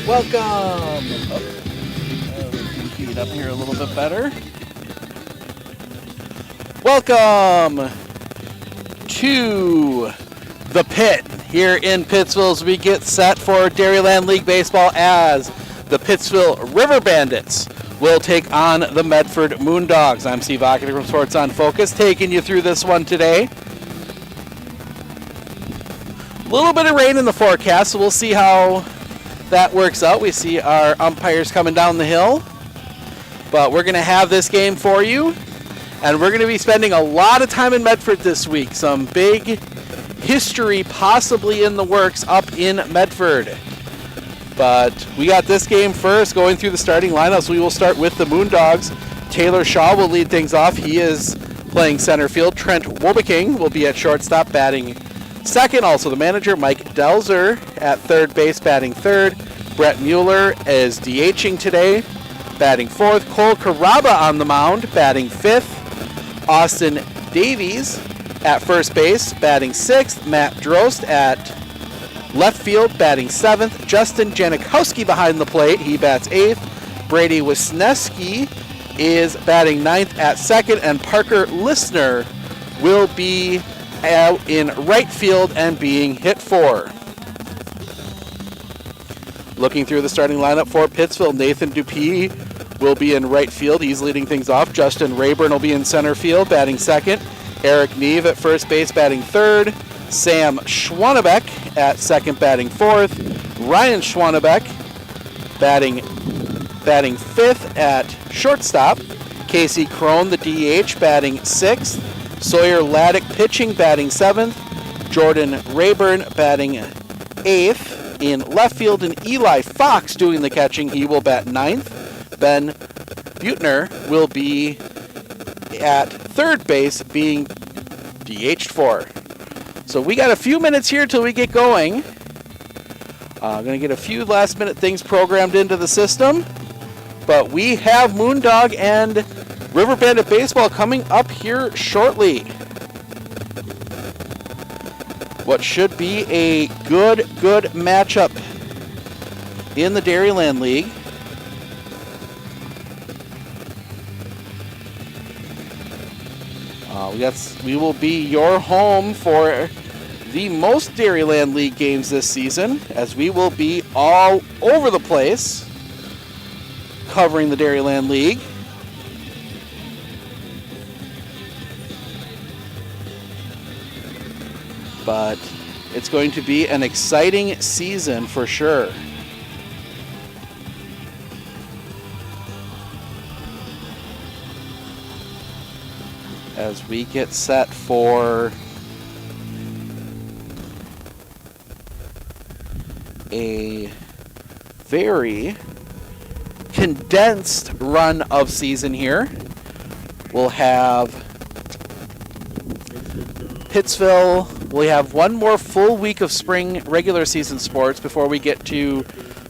Welcome. Feed up here a little bit better. Welcome to the pit here in Pittsville as we get set for Dairyland League Baseball as the Pittsville River Bandits will take on the Medford Moondogs. I'm Steve Ockett from Sports on Focus, taking you through this one today. A little bit of rain in the forecast, so we'll see how that works out. We see our umpires coming down the hill, but we're going to have this game for you, and we're going to be spending a lot of time in Medford this week. Some big history possibly in the works up in Medford. But we got this game first, going through the starting lineups. We will start with the Moondogs. Taylor Shaw will lead things off. He is playing center field. Trent Wobeking will be at shortstop, batting second. Also the manager, Mike Delzer, at third base, batting third. Brett Mueller is DHing today, batting fourth. Cole Caraba on the mound, batting fifth. Austin Davies at first base, batting sixth. Matt Drost at left field, batting seventh. Justin Janikowski behind the plate, he bats eighth. Brady Wisniewski is batting ninth at second, and Parker Listner will be out in right field and being hit for. Looking through the starting lineup for Pittsville, Nathan Dupuis will be in right field. He's leading things off. Justin Rayburn will be in center field, batting second. Eric Neve at first base, batting third. Sam Schwanebeck at second, batting fourth. Ryan Schwanebeck batting fifth at shortstop. Casey Crone, the DH, batting sixth. Sawyer Laddick pitching, batting seventh. Jordan Rayburn batting eighth in left field, and Eli Fox doing the catching. He will bat ninth. Ben Butner will be at third base, being DH'd for. So we got a few minutes here till we get going. Going to get a few last minute things programmed into the system. But we have Moondog and River Bandit Baseball coming up here shortly. What should be a good matchup in the Dairyland League. We will be your home for the most Dairyland League games this season, as we will be all over the place covering the Dairyland League. But it's going to be an exciting season for sure. As we get set for a very condensed run of season here. We'll have Pittsville. We have one more full week of spring regular season sports before we get to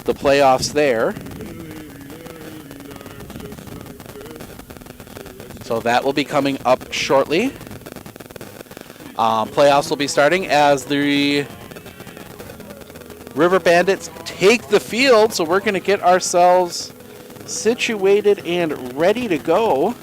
the playoffs there. So that will be coming up shortly. Playoffs will be starting as the River Bandits take the field. So we're going to get ourselves situated and ready to go.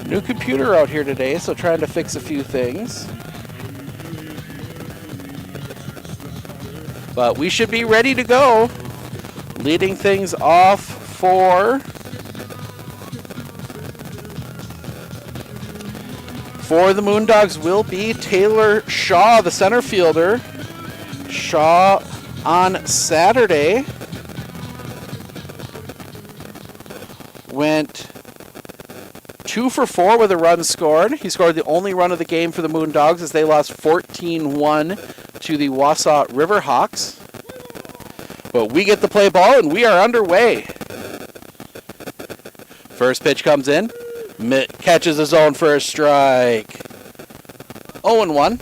New computer out here today, so trying to fix a few things. But we should be ready to go. Leading things off for the Moondogs will be Taylor Shaw, the center fielder. Shaw on Saturday went 2 for 4 with a run scored. He scored the only run of the game for the Moondogs as they lost 14-1 to the Wausau Riverhawks. But we get to play ball and we are underway. First pitch comes in. Catches the zone for a strike. 0-1.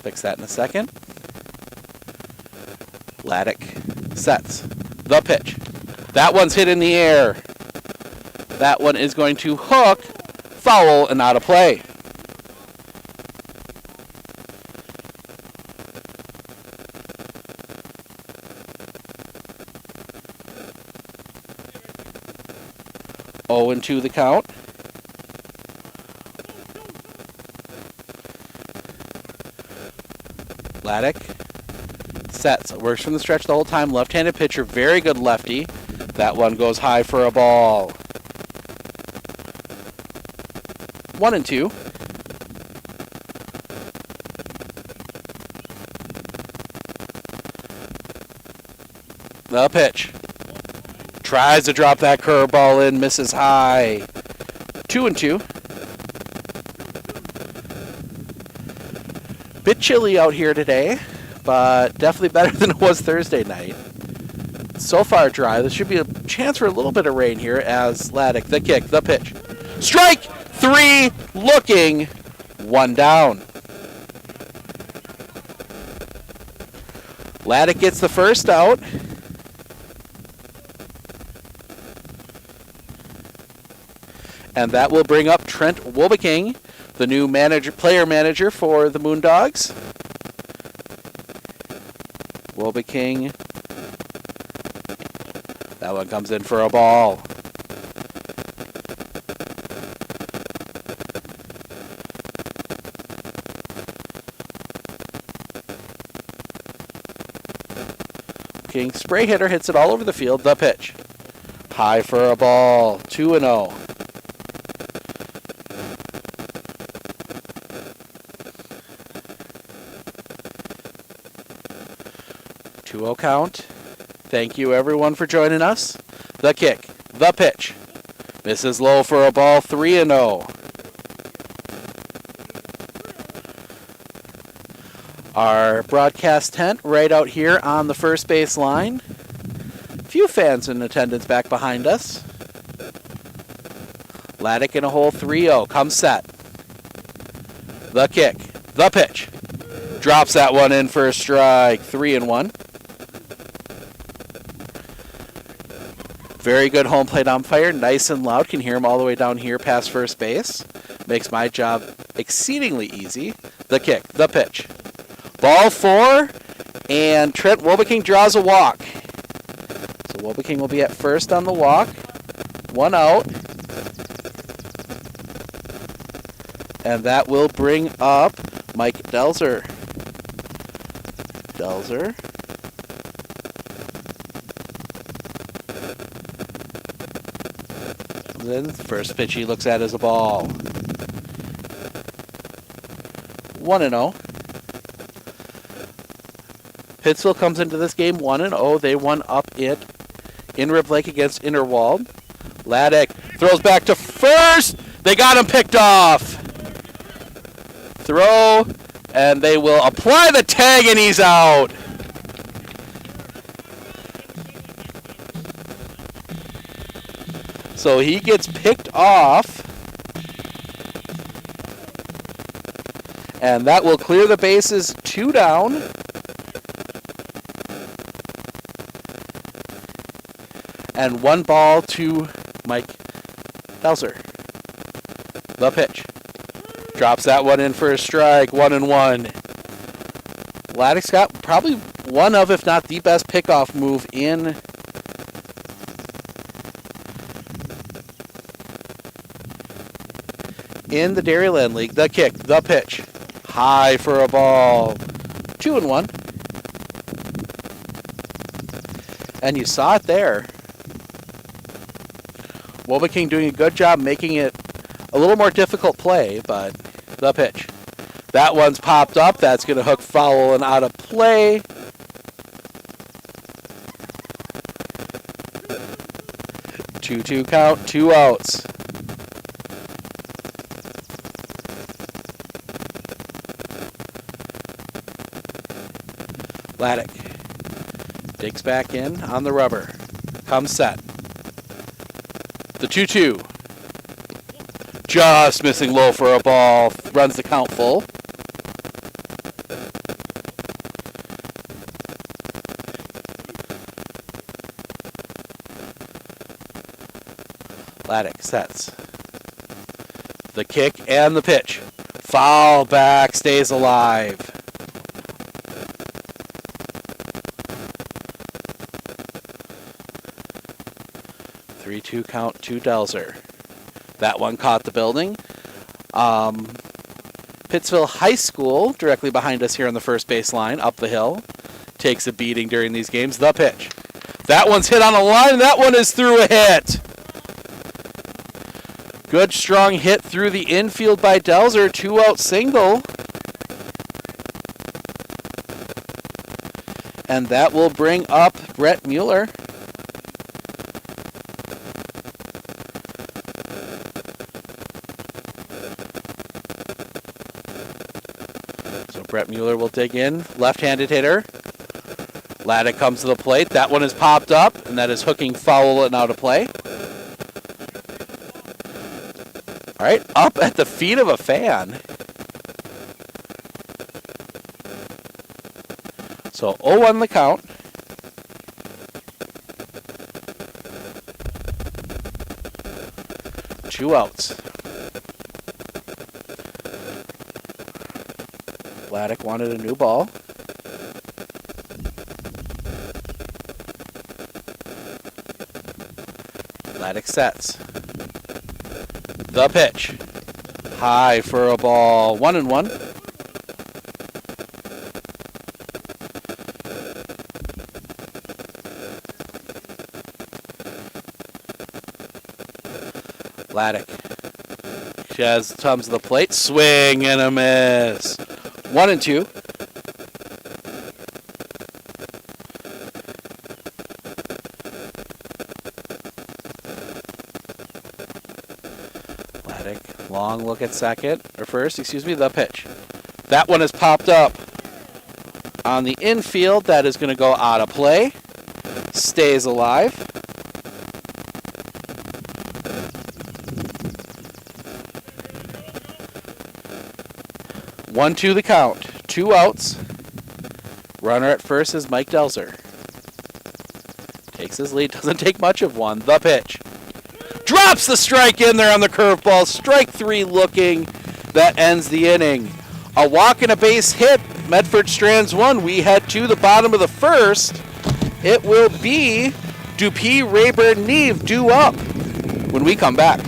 Fix that in a second. Laddick sets the pitch. That one's hit in the air. That one is going to hook, foul, and out of play. Oh, and 2 the count. Laddick sets. Works from the stretch the whole time. Left-handed pitcher. Very good lefty. That one goes high for a ball. 1-2. The pitch. Tries to drop that curveball in. Misses high. 2-2. Bit chilly out here today, but definitely better than it was Thursday night. So far dry. There should be a chance for a little bit of rain here as Laddick, the kick, the pitch. Strike! 3 looking. 1 down. Laddick gets the first out. And that will bring up Trent Wolbeking, the new player manager for the Moondogs. Wolbeking. That one comes in for a ball. King spray hitter hits it all over the field. The pitch. High for a ball. 2-0. Count. Thank you everyone for joining us. The kick, the pitch. Misses low for a ball. 3-0. Our broadcast tent right out here on the first base line. Few fans in attendance back behind us. Laddick in a hole. 3-0. Comes set. The kick, the pitch. Drops that one in for a strike. 3-1. Very good home plate umpire, nice and loud. Can hear him all the way down here past first base. Makes my job exceedingly easy. The kick, the pitch. Ball 4, and Trent Wolbeking draws a walk. So Wolbeking will be at first on the walk. 1 out. And that will bring up Mike Delzer. Delzer. Then first pitch he looks at is a ball. 1-0. Pittsville comes into this game 1-0. They won up it in Rib Lake against Interwald. Laddick throws back to first. They got him picked off. Throw, and they will apply the tag, and he's out. So he gets picked off. And that will clear the bases. 2 down. And 1 ball to Mike Delzer. The pitch. Drops that one in for a strike. 1-1. Laddick's got probably one of, if not the best pickoff move in in the Dairyland League. The kick, the pitch. High for a ball. 2-1. And you saw it there. Woba King doing a good job making it a little more difficult play, but the pitch. That one's popped up. That's going to hook foul and out of play. Two count, 2 outs. Laddick digs back in on the rubber. Comes set. The 2-2. Just missing low for a ball. Runs the count full. Laddick sets. The kick and the pitch. Foul back, stays alive. Three-two count to Delzer. That one caught the building. Pittsville High School, directly behind us here on the first base line, up the hill, takes a beating during these games. The pitch. That one's hit on a line. That one is through a hit. Good, strong hit through the infield by Delzer. 2-out single. And that will bring up Brett Mueller. So Brett Mueller will dig in. Left-handed hitter. Laddick comes to the plate. That one is popped up, and that is hooking foul and out of play. All right, up at the feet of a fan. So 0-1 the count. Two outs. Laddick wanted a new ball. Laddick sets. The pitch. High for a ball. 1-1. Laddick. Has comes to the plate. Swing and a miss. 1-2. Long look at second, or first, excuse me, the pitch. That one has popped up on the infield. That is going to go out of play. Stays alive. One, two the count. 2 outs. Runner at first is Mike Delzer. Takes his lead, doesn't take much of one. The pitch. Drops the strike in there on the curveball. Strike 3 looking. That ends the inning. A walk and a base hit. Medford strands 1. We head to the bottom of the first. It will be Dupuis, Rayburn, Neve due up when we come back.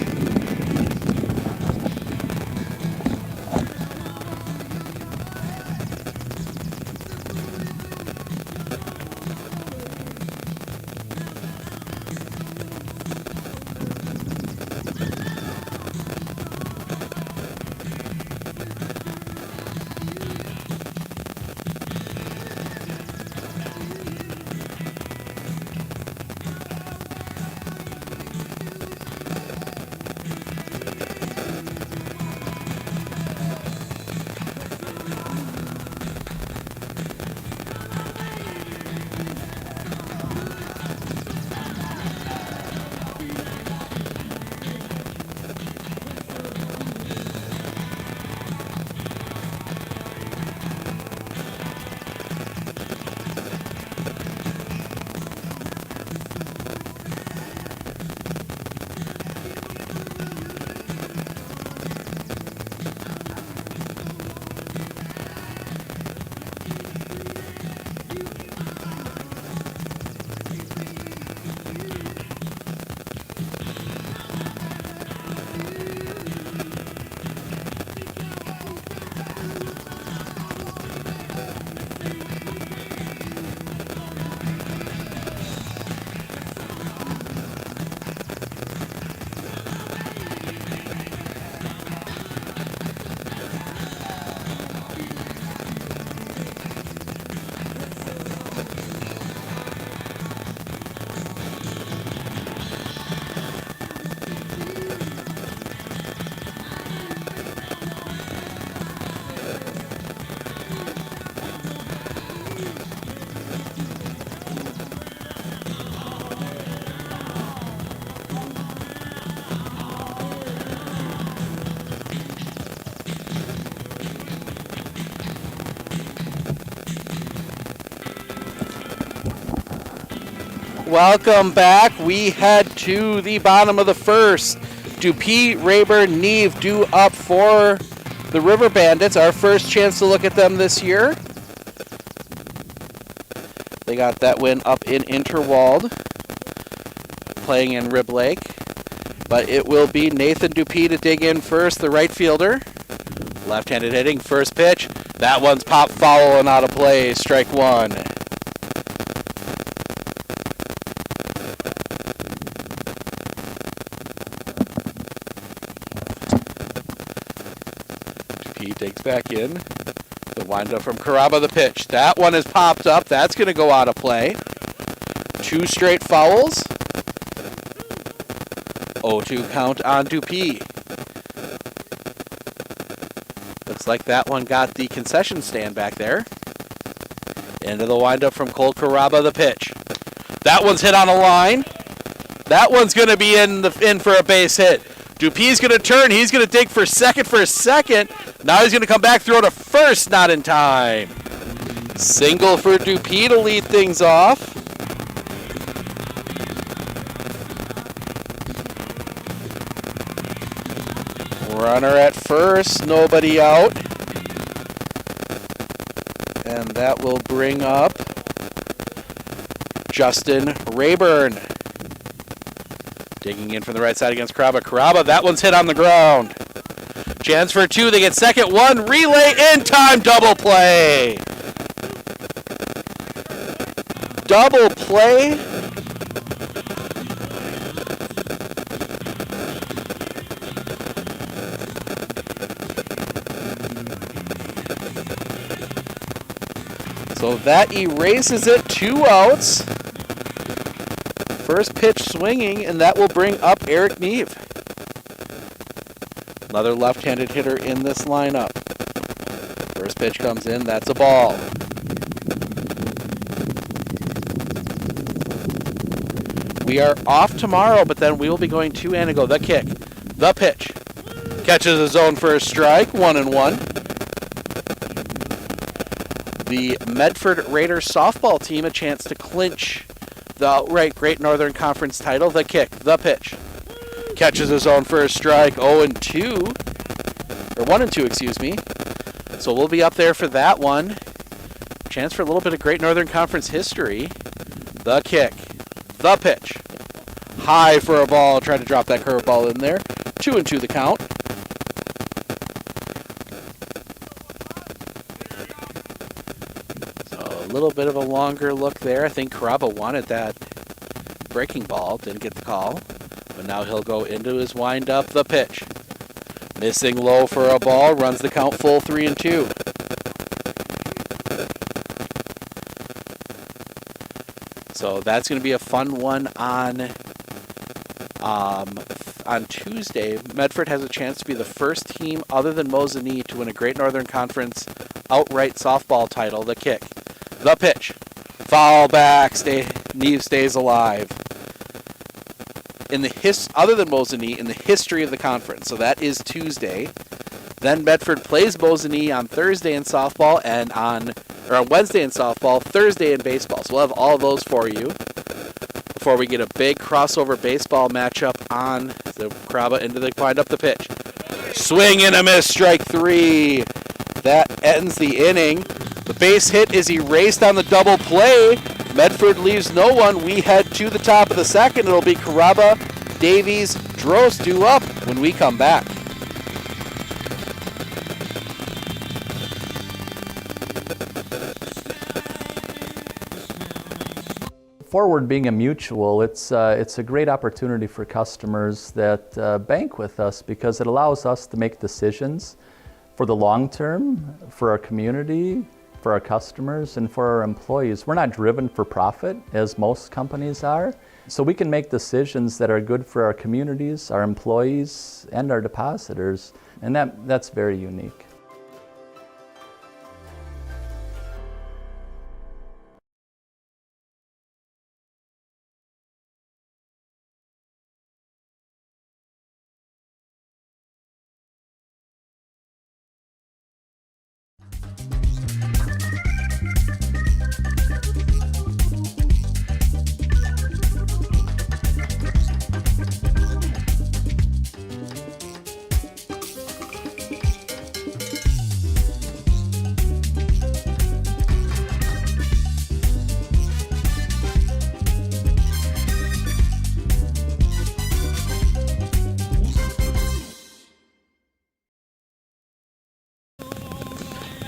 Welcome back. We head to the bottom of the first. Dupuis, Rayburn, Neve due up for the River Bandits. Our first chance to look at them this year. They got that win up in Interwald, playing in Rib Lake. But it will be Nathan Dupuis to dig in first, the right fielder. Left-handed hitting, first pitch. That one's pop foul and out of play, strike one. Dupuis digs back in. The windup from Caraba, the pitch. That one is popped up. That's going to go out of play. Two straight fouls. 0-2 count on Dupuis. Looks like that one got the concession stand back there. Into the windup from Cole Caraba, the pitch. That one's hit on a line. That one's going to be in for a base hit. Dupuis going to turn. He's going to dig for a second. Now he's going to come back, throw to first, not in time. Single for Dupuis to lead things off. Runner at first, nobody out. And that will bring up Justin Rayburn. Digging in from the right side against Caraba. Caraba, that one's hit on the ground. Chance for two, they get second one, relay in time, double play. Double play. So that erases it, 2 outs. First pitch swinging, and that will bring up Eric Neve. Another left-handed hitter in this lineup. First pitch comes in, that's a ball. We are off tomorrow, but then we will be going to Antigo. The kick, the pitch. Catches a zone for a strike, 1-1. The Medford Raiders softball team a chance to clinch the outright Great Northern Conference title. The kick, the pitch. Catches a zone for a strike, 0-2. Or 1-2, excuse me. So we'll be up there for that one. Chance for a little bit of Great Northern Conference history. The kick, the pitch. High for a ball, trying to drop that curveball in there. 2-2 the count. A little bit of a longer look there. I think Caraba wanted that breaking ball, didn't get the call. But now he'll go into his windup, the pitch. Missing low for a ball, runs the count full, 3-2. So that's going to be a fun one on Tuesday. Medford has a chance to be the first team other than Mosinee to win a Great Northern Conference outright softball title. The kick, the pitch, foul back, Neve stays alive. Other than Mosinee, in the history of the conference. So that is Tuesday. Then Medford plays Mosinee on Thursday in softball and on Wednesday in softball, Thursday in baseball. So we'll have all those for you before we get a big crossover baseball matchup on the Caraba into the wind up the pitch. Swing and a miss, strike 3. That ends the inning. The base hit is erased on the double play. Medford leaves no one. We head to the top of the second. It'll be Caraba, Davies, Drost due up when we come back. Forward being a mutual, it's a great opportunity for customers that bank with us because it allows us to make decisions for the long term, for our community, for our customers, and for our employees. We're not driven for profit, as most companies are, so we can make decisions that are good for our communities, our employees, and our depositors, and that's very unique.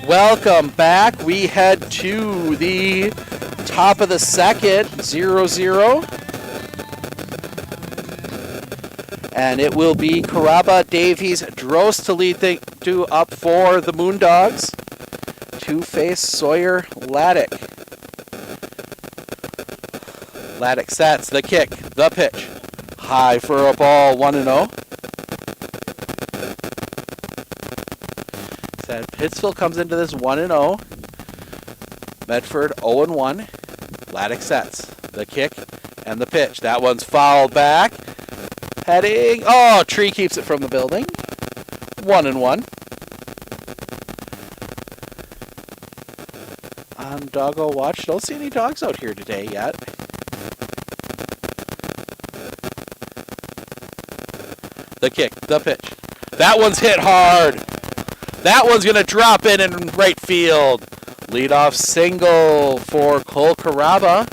Welcome back. We head to the top of the second, 0-0. And it will be Caraba, Davies, Drost to lead two up for the Moondogs. Two-Face, Sawyer, Laddick. Laddick sets the kick, the pitch. High for a ball, 1-0. Said Pittsville comes into this 1-0. Medford 0-1. Laddick sets the kick and the pitch. That one's fouled back. Heading. Oh, Tree keeps it from the building. 1-1. On Doggo Watch. Don't see any dogs out here today yet. The kick, the pitch. That one's hit hard. That one's going to drop in right field. Leadoff single for Cole Caraba.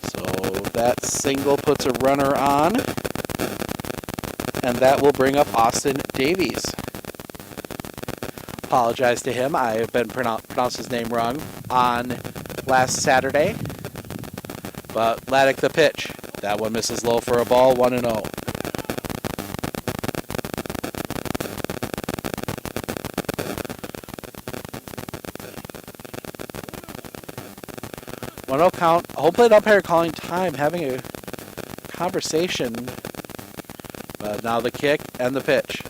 So that single puts a runner on. And that will bring up Austin Davies. Apologize to him. I have been pronounced his name wrong on last Saturday. But Laddick the pitch. That one misses low for a ball, 1-0. One-0 count. Home plate umpire calling time, having a conversation. But now the kick and the pitch.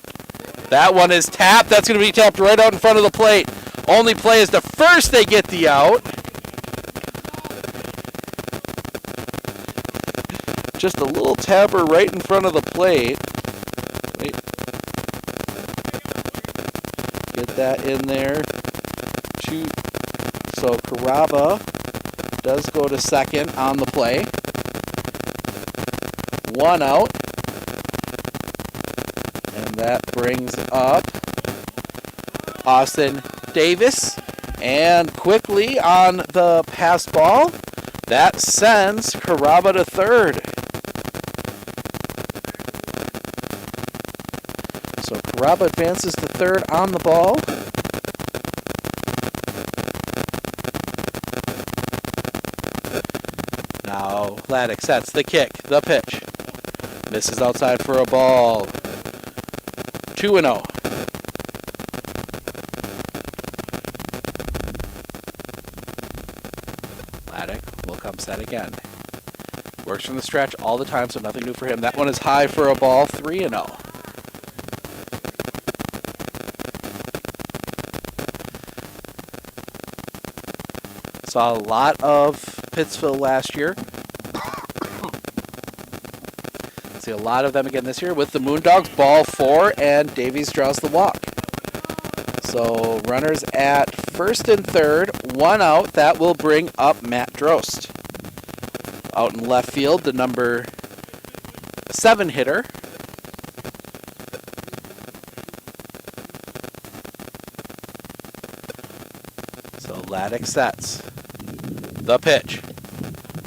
That one is tapped. That's going to be tapped right out in front of the plate. Only play is the first they get the out. Just a little tapper right in front of the plate. Wait. Get that in there. So Caraba does go to second on the play. One out. And that brings up Austin Davis. And quickly on the pass ball, that sends Caraba to third. So Caraba advances to third on the ball. Now Laddick sets the kick, the pitch. Misses outside for a ball. 2-0. Laddick will come set again. Works from the stretch all the time, so nothing new for him. That one is high for a ball, 3-0. Saw a lot of Pittsville last year. See a lot of them again this year with the Moondogs. Ball 4, and Davies draws the walk. So runners at first and third, one out. That will bring up Matt Drost. Out in left field, the number 7 hitter. So Laddick sets. The pitch.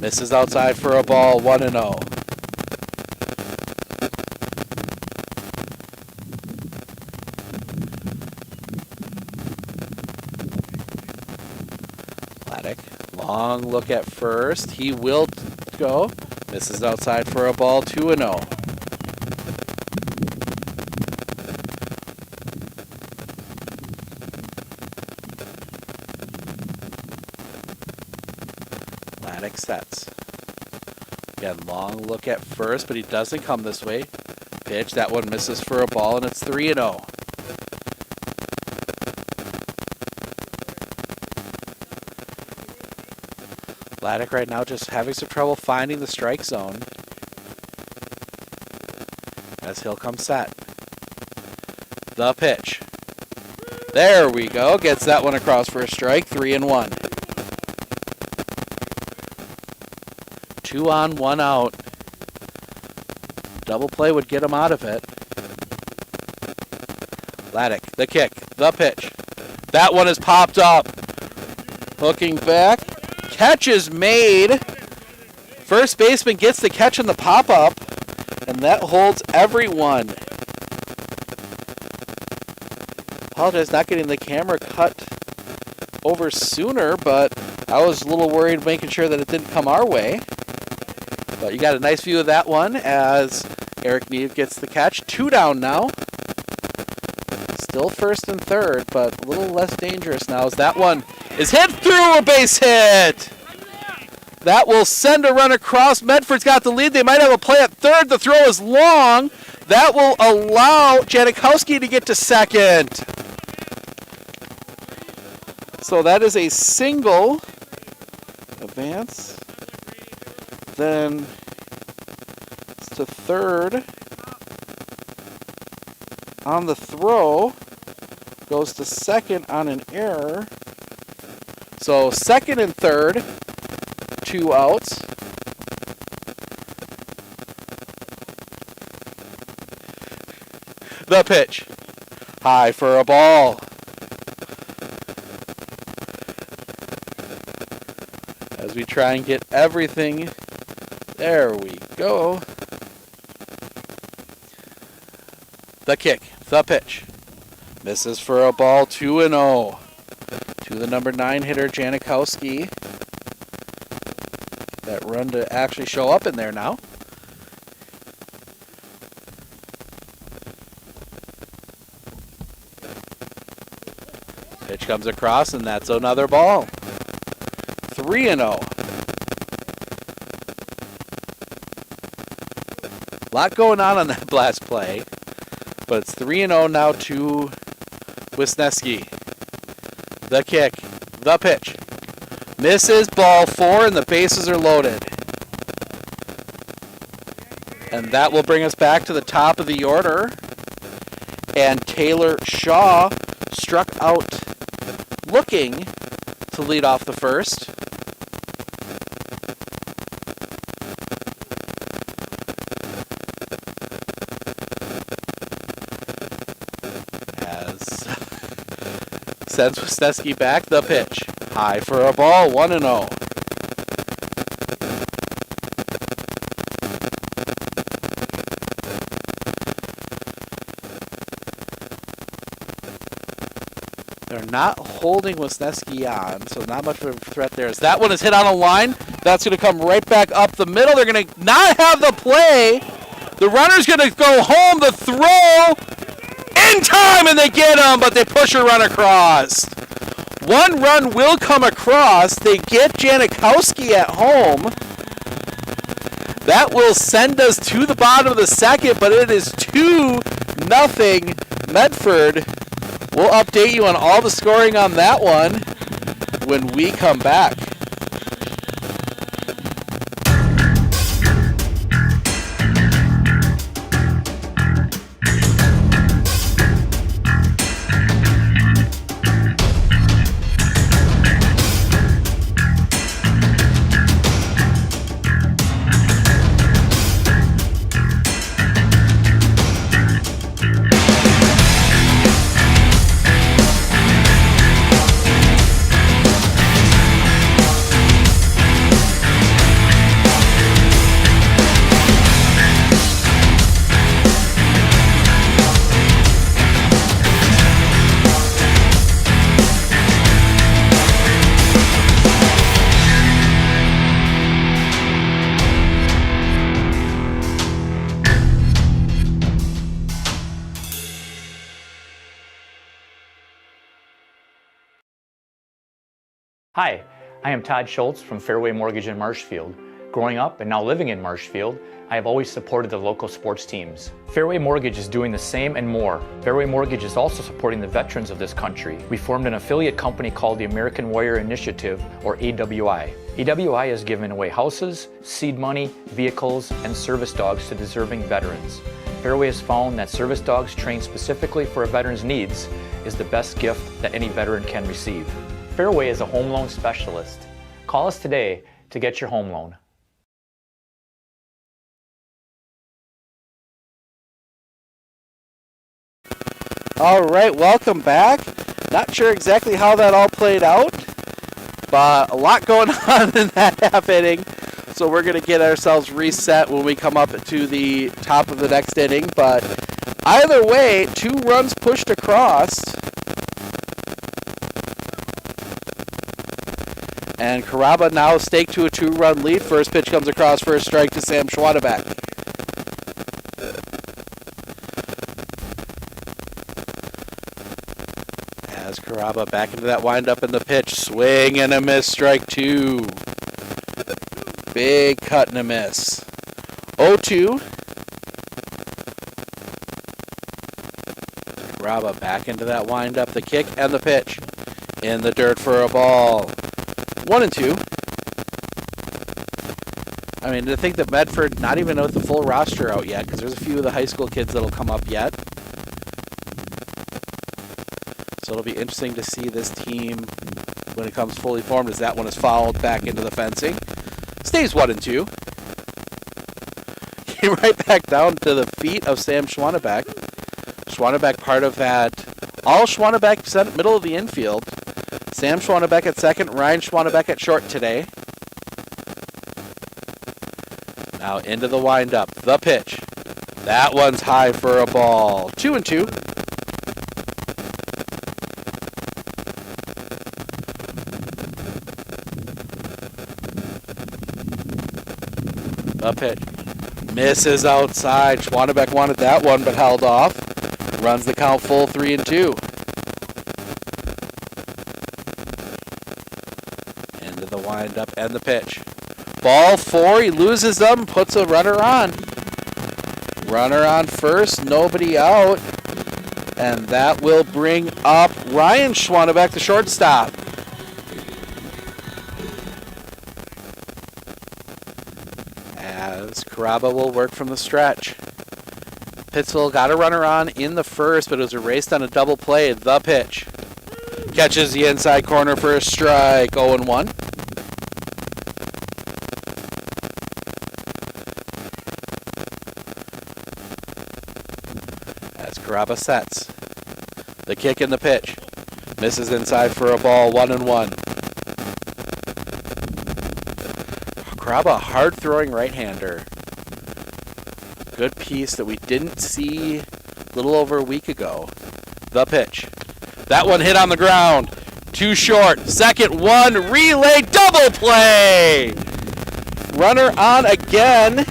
Misses outside for a ball, 1-0. Laddick, long look at first. He will go. Misses outside for a ball, 2-0. Laddick sets. Again, long look at first, but he doesn't come this way. Pitch, that one misses for a ball, and it's 3-0. Laddick right now just having some trouble finding the strike zone. As he'll come set. The pitch. There we go. Gets that one across for a strike. 3-1. 2 on, 1 out. Double play would get him out of it. Laddick, the kick, the pitch. That one is popped up. Hooking back. Catch is made First baseman gets the catch in the pop-up, and that holds everyone. Apologize not getting the camera cut over sooner, but I was a little worried making sure that it didn't come our way. But you got a nice view of that one as Eric Neve gets the catch. 2 down now. Still first and third, but a little less dangerous now as that one is hit through a base hit. That will send a run across. Medford's got the lead. They might have a play at third. The throw is long. That will allow Janikowski to get to second. So that is a single advance. Then it's to third. On the throw, goes to second on an error. So second and third, 2 outs. The pitch, high for a ball. As we try and get everything, there we go. The kick, the pitch, misses for a ball, 2-0 to the number 9 hitter, Janikowski. That run to actually show up in there now. Pitch comes across, and that's another ball. 3-0. A lot going on that blast play. But it's 3-0 now to Wisniewski. The kick, the pitch. Misses, ball 4, and the bases are loaded. And that will bring us back to the top of the order. And Taylor Shaw struck out looking to lead off the first. Sends Wisniewski back, the pitch. High for a ball, 1-0. They're not holding Wisniewski on, so not much of a threat there. As that one is hit on a line, that's going to come right back up the middle. They're going to not have the play. The runner's going to go home. The throw in time, and they get him, but they push a run across. One run will come across. They get Janikowski at home. That will send us to the bottom of the second, but it is 2-0 Medford. We'll update you on all the scoring on that one when we come back. Hi, I am Todd Schultz from Fairway Mortgage in Marshfield. Growing up and now living in Marshfield, I have always supported the local sports teams. Fairway Mortgage is doing the same and more. Fairway Mortgage is also supporting the veterans of this country. We formed an affiliate company called the American Warrior Initiative, or AWI. AWI has given away houses, seed money, vehicles, and service dogs to deserving veterans. Fairway has found that service dogs trained specifically for a veteran's needs is the best gift that any veteran can receive. Fairway is a home loan specialist. Call us today to get your home loan. All right, welcome back. Not sure exactly how that all played out, but a lot going on in that half inning. So we're going to get ourselves reset when we come up to the top of the next inning. But either way, 2 runs pushed across. And Caraba now staked to a 2-run lead. First pitch comes across for a strike to Sam Schwanebeck. As Caraba back into that windup in the pitch. Swing and a miss, strike 2. Big cut and a miss. 0-2. Caraba back into that windup, the kick and the pitch. In the dirt for a ball. 1-2. I mean, to think that Medford not even with the full roster out yet, because there's a few of the high school kids that'll come up yet. So it'll be interesting to see this team when it comes fully formed, as that one is fouled back into the fencing. Stays 1-2. Came right back down to the feet of Sam Schwanebeck. Schwanebeck part of that. All Schwanebeck middle of the infield. Sam Schwanebeck at second, Ryan Schwanebeck at short today. Now into the windup, the pitch. That one's high for a ball. 2-2. The pitch. Misses outside. Schwanebeck wanted that one but held off. Runs the count full 3-2. The windup and the pitch. Ball 4, he loses them, puts a runner on. Runner on first, nobody out. And that will bring up Ryan Schwanebeck, the shortstop. As Caraba will work from the stretch. Pittsville got a runner on in the first, but it was erased on a double play. The pitch. Catches the inside corner for a strike. 0-1. Caraba sets. The kick and the pitch. Misses inside for a ball. 1-1. Caraba, hard throwing right-hander. Good piece that we didn't see a little over a week ago. The pitch. That one hit on the ground. Too short. Second one. Relay. Double play. Runner on again.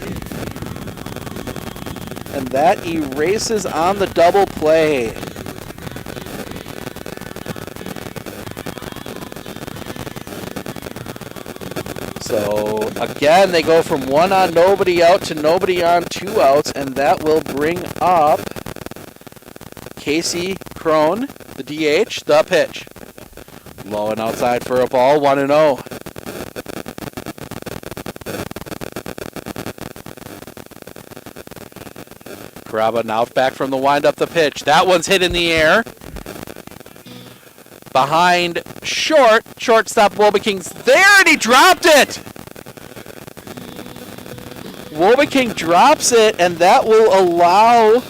And that erases on the double play. So again, they go from 1 on, nobody out to nobody on, 2 outs, and that will bring up Casey Crone, the DH, the pitch. Low and outside for a ball, 1-0. Caraba now back from the windup, the pitch. That one's hit in the air. Behind shortstop Wobeking's there, and he dropped it! Wobeking drops it, and that will allow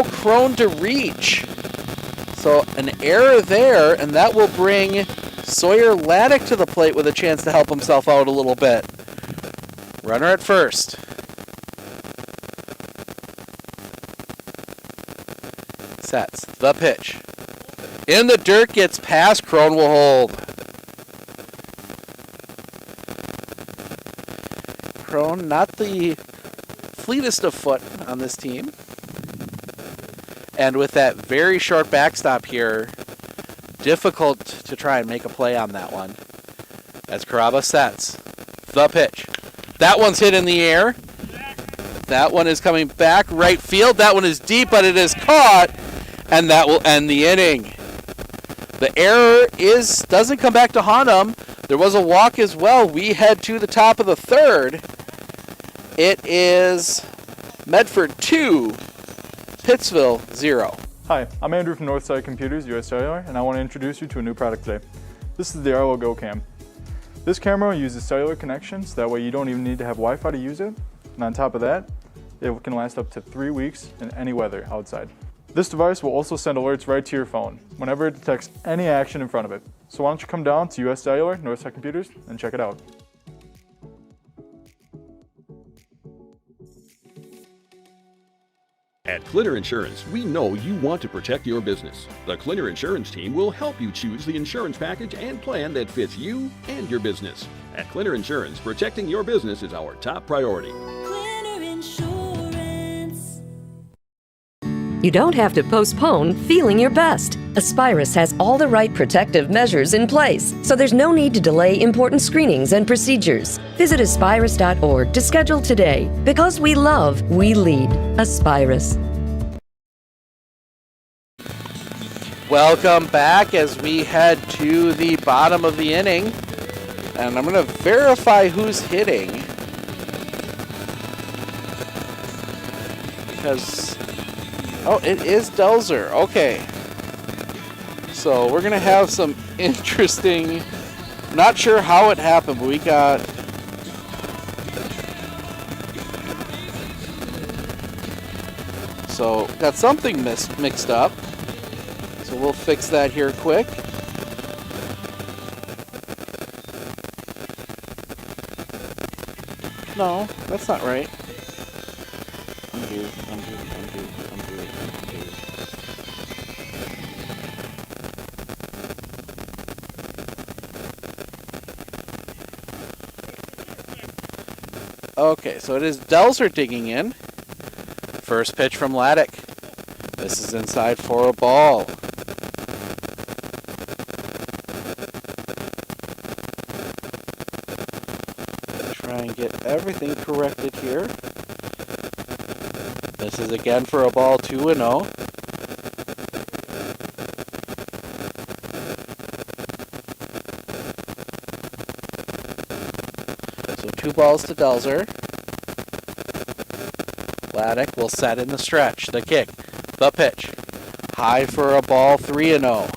Crone to reach. So an error there, and that will bring Sawyer Laddick to the plate with a chance to help himself out a little bit. Runner at first. Sets the pitch. In the dirt, gets past, Crone will hold. Crone, not the fleetest of foot on this team. And with that very short backstop here, difficult to try and make a play on that one. As Caraba sets the pitch. That one's hit in the air. That one is coming back right field. That one is deep, but it is caught, and that will end the inning. The error doesn't come back to haunt them. There was a walk as well. We head to the top of the third. It is Medford 2, Pittsville 0. Hi, I'm Andrew from Northside Computers, US Cellular, and I want to introduce you to a new product today. This is the Arlo Go Cam. This camera uses cellular connections, that way you don't even need to have Wi-Fi to use it. And on top of that, it can last up to 3 weeks in any weather outside. This device will also send alerts right to your phone whenever it detects any action in front of it. So why don't you come down to US Cellular, Northside Computers, and check it out. At Clitter Insurance, we know you want to protect your business. The Clitter Insurance team will help you choose the insurance package and plan that fits you and your business. At Clitter Insurance, protecting your business is our top priority. Clitter Insurance. You don't have to postpone feeling your best. Aspirus has all the right protective measures in place, so there's no need to delay important screenings and procedures. Visit aspirus.org to schedule today. Because we love, we lead. Aspirus. Welcome back as we head to the bottom of the inning. And I'm going to verify who's hitting. Because, oh, it is Delzer. Okay. So we're going to have some interesting, not sure how it happened, but we got something mixed up. So we'll fix that here quick. No, that's not right. Undo. Okay, so it is Delzer digging in. First pitch from Laddick. This is inside for a ball. Try and get everything corrected here. This is again for a ball, 2-0. So 2 balls to Delzer. Laddick will set in the stretch. The kick. The pitch. High for a ball, 3-0.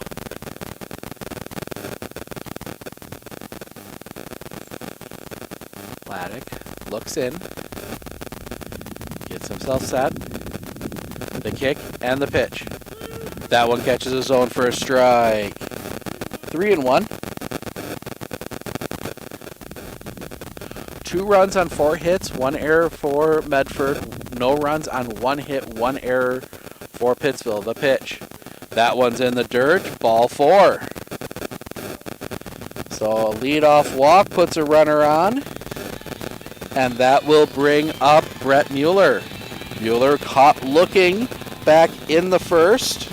Laddick looks in. Gets himself set. The kick and the pitch. That one catches his zone for a strike. 3-1. 2 runs on 4 hits, 1 error for Medford. No runs on 1 hit, 1 error for Pittsville. The pitch. That one's in the dirt. Ball 4. So a leadoff walk puts a runner on. And that will bring up Brett Mueller. Mueller caught looking back in the first.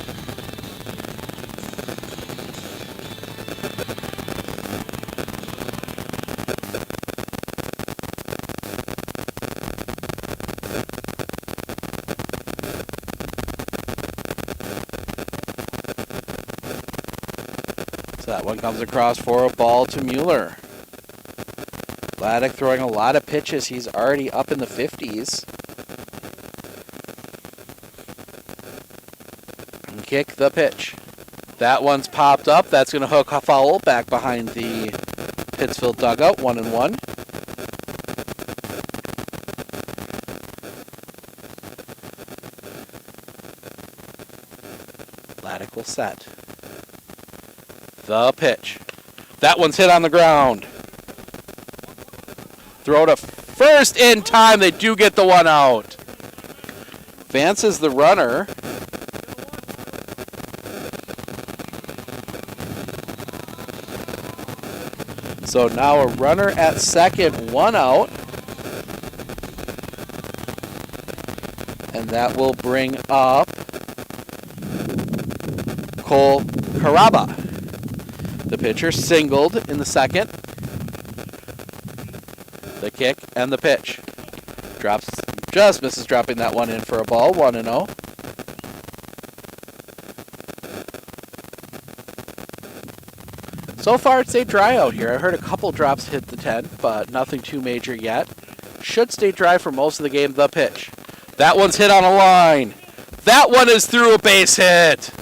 So that one comes across for a ball to Mueller. Laddick throwing a lot of pitches. He's already up in the 50s. And kick the pitch. That one's popped up. That's going to hook a foul back behind the Pittsville dugout. 1-1. Laddick will set. The pitch. That one's hit on the ground. Throw to first in time. They do get the one out. Vance is the runner. So now a runner at second, 1 out. And that will bring up Cole Caraba. The pitcher singled in the second. The kick and the pitch. Drops, just misses dropping that one in for a ball, 1-0. So far it stayed dry out here. I heard a couple drops hit the tent, but nothing too major yet. Should stay dry for most of the game. The pitch. That one's hit on a line. That one is through a base hit.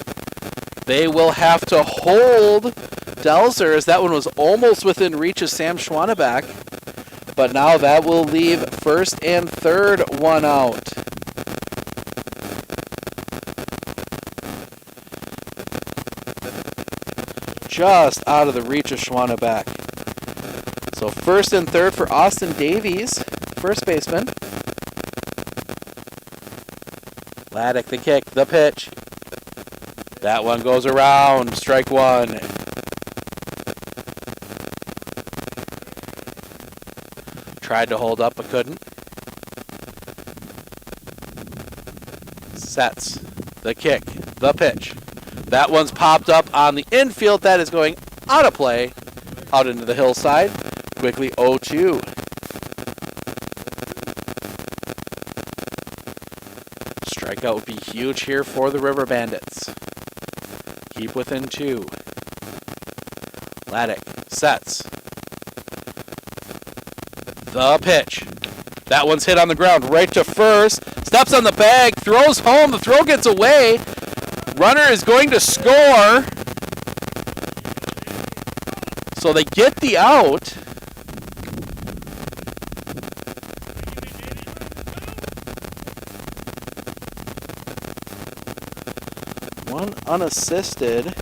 They will have to hold Delzer, as that one was almost within reach of Sam Schwanebeck. But now that will leave first and third, 1 out. just out of the reach of Schwannebeck. So first and third for Austin Davies, first baseman. Laddick the kick, the pitch. That one goes around, strike one. Tried to hold up but couldn't. Sets the kick, the pitch. That one's popped up on the infield. That is going out of play, out into the hillside. Quickly 0-2. Strikeout would be huge here for the River Bandits. Keep within 2. Laddick sets. The pitch. That one's hit on the ground right to first. Steps on the bag, throws home. The throw gets away. Runner is going to score. So they get the out. One unassisted.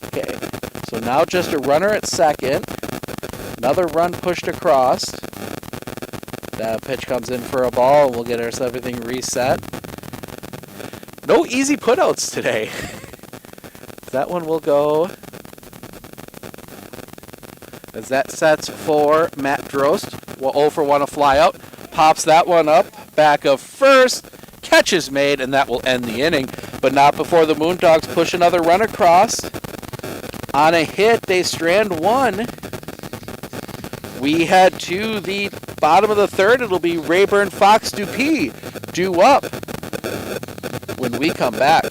Okay, so now just a runner at second. Another run pushed across. That pitch comes in for a ball, and we'll get everything reset. No easy putouts today. That one will go as that sets for Matt Drost. Well, 0 for 1, a fly out. Pops that one up, back of first. Catch is made, and that will end the inning. But not before the Moondogs push another run across. On a hit, they strand one. We head to the bottom of the third. It'll be Rayburn, Fox, Dupuis due up when we come back.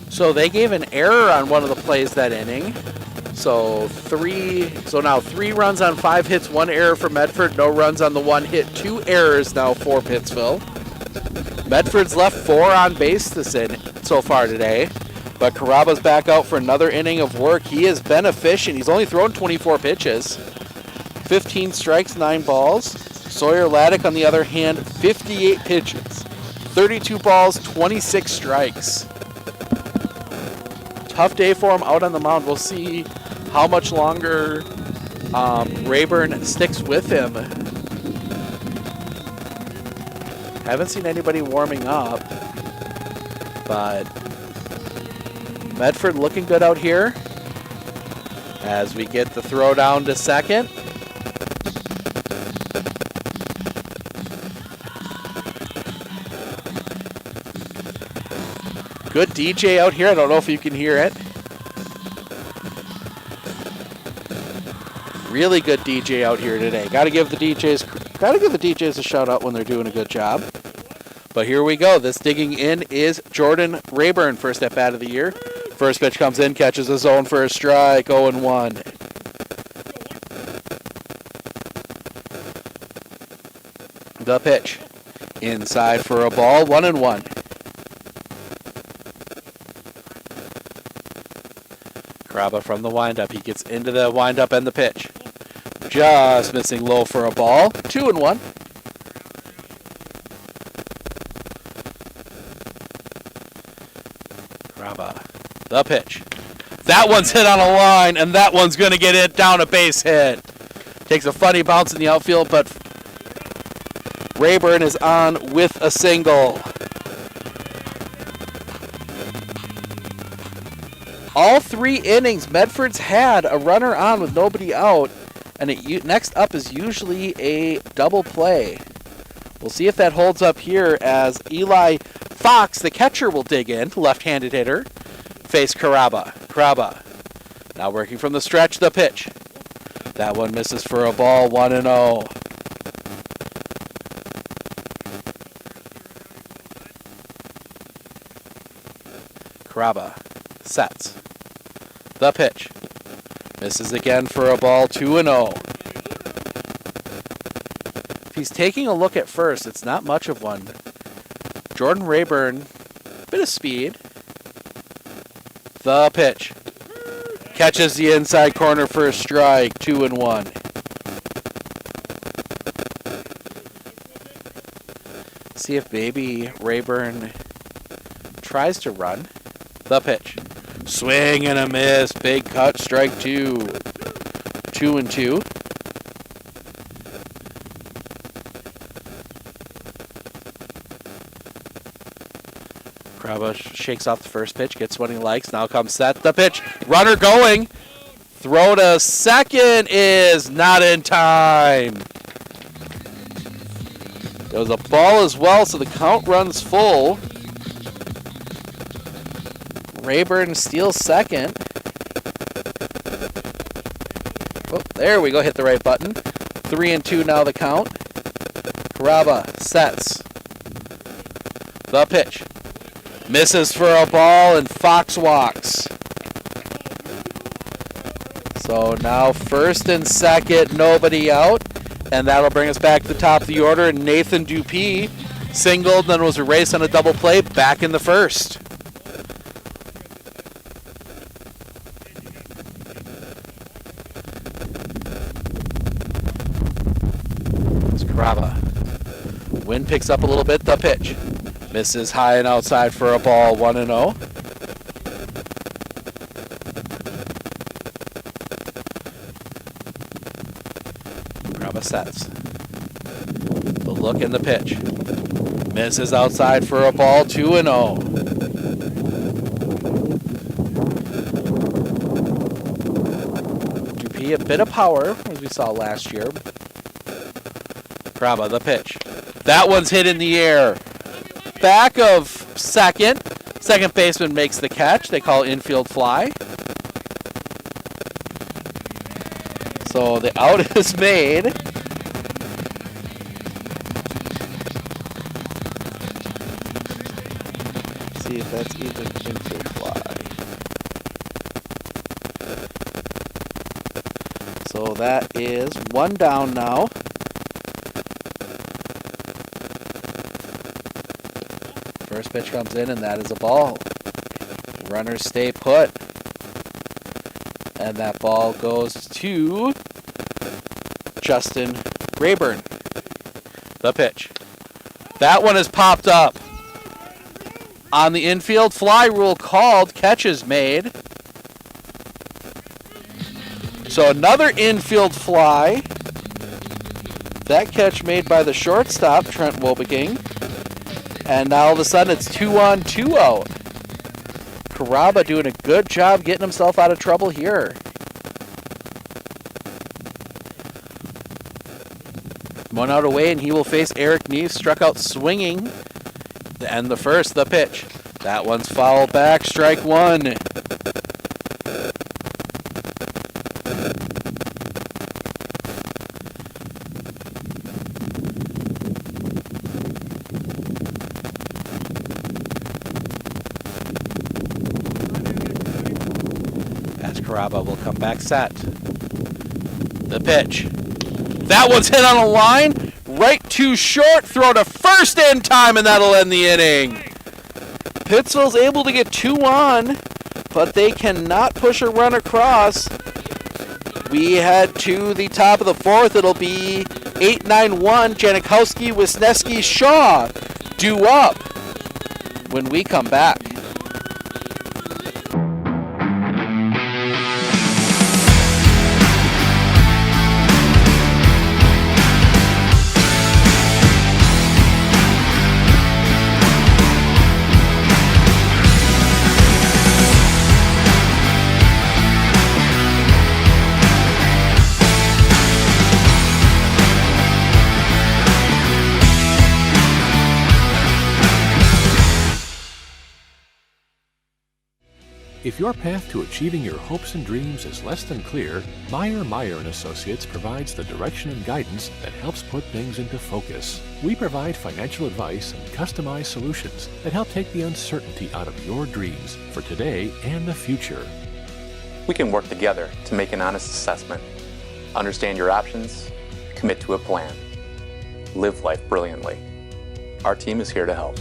So they gave an error on one of the plays that inning. So now 3 runs on 5 hits, 1 error for Medford, no runs on the 1 hit, 2 errors now for Pittsville. Medford's left 4 on base so far today, but Caraba's back out for another inning of work. He has been efficient. He's only thrown 24 pitches, 15 strikes, 9 balls. Sawyer Laddick, on the other hand, 58 pitches, 32 balls, 26 strikes. Tough day for him out on the mound. We'll see how much longer Rayburn sticks with him. Haven't seen anybody warming up, but Medford looking good out here as we get the throw down to second. Good DJ out here. I don't know if you can hear it. Really good DJ out here today. Got to give the DJs a shout out when they're doing a good job. But here we go. This digging in is Jordan Rayburn, first at bat of the year. First pitch comes in, catches the zone for a strike, 0-1. The pitch. Inside for a ball, 1-1. Caraba from the windup. He gets into the windup and the pitch. Just missing low for a ball. 2-1. Caraba. The pitch. That one's hit on a line, and that one's going to get it down a base hit. Takes a funny bounce in the outfield, but Rayburn is on with a single. All 3 innings, Medford's had a runner on with nobody out, And next up is usually a double play. We'll see if that holds up here as Eli Fox, the catcher, will dig in. Left-handed hitter. Face Caraba. Caraba now working from the stretch, the pitch. That one misses for a ball, 1-0. Caraba sets. The pitch. Misses again for a ball, 2-0. If he's taking a look at first, it's not much of one. Jordan Rayburn, bit of speed. The pitch. Catches the inside corner for a strike, 2-1. See if maybe Rayburn tries to run. The pitch. Swing and a miss. Big cut, strike 2. 2-2. Kraba shakes off the first pitch, gets what he likes. Now comes set. The pitch. Runner going. Throw to second is not in time. There was a ball as well, so the count runs full. Rayburn steals second. Oh, there we go. Hit the right button. 3-2 now the count. Caraba sets. The pitch. Misses for a ball, and Fox walks. So now first and second, nobody out. And that'll bring us back to the top of the order. Nathan Dupuis singled, then was erased on a double play, back in the first. It's Caraba. Wind picks up a little bit, the pitch. Misses high and outside for a ball, 1-0. Caraba sets. The look and the pitch. Misses outside for a ball, 2-0. Dupuis, a bit of power, as we saw last year. Caraba, the pitch. That one's hit in the air. Back of second. Second baseman makes the catch. They call infield fly. So the out is made. Let's see if that's even infield fly. So that is one down now. First pitch comes in, and that is a ball. Runners stay put. And that ball goes to Justin Rayburn. The pitch. That one is popped up. On the infield, fly rule called, catch is made. So another infield fly. That catch made by the shortstop, Trent Wobeking. And now all of a sudden it's 2-on, 2-out. Caraba doing a good job getting himself out of trouble here. One out away, and he will face Eric Neese, struck out swinging. And the first, the pitch. That one's fouled back, strike 1. Caraba will come back set. The pitch. That one's hit on a line. Right too short. Throw to first in time, and that'll end the inning. Pittsville's able to get 2 on, but they cannot push a run across. We head to the top of the fourth. It'll be 8-9-1. Janikowski, Wisniewski, Shaw due up when we come back. If your path to achieving your hopes and dreams is less than clear, Meyer & Associates provides the direction and guidance that helps put things into focus. We provide financial advice and customized solutions that help take the uncertainty out of your dreams for today and the future. We can work together to make an honest assessment, understand your options, commit to a plan, live life brilliantly. Our team is here to help.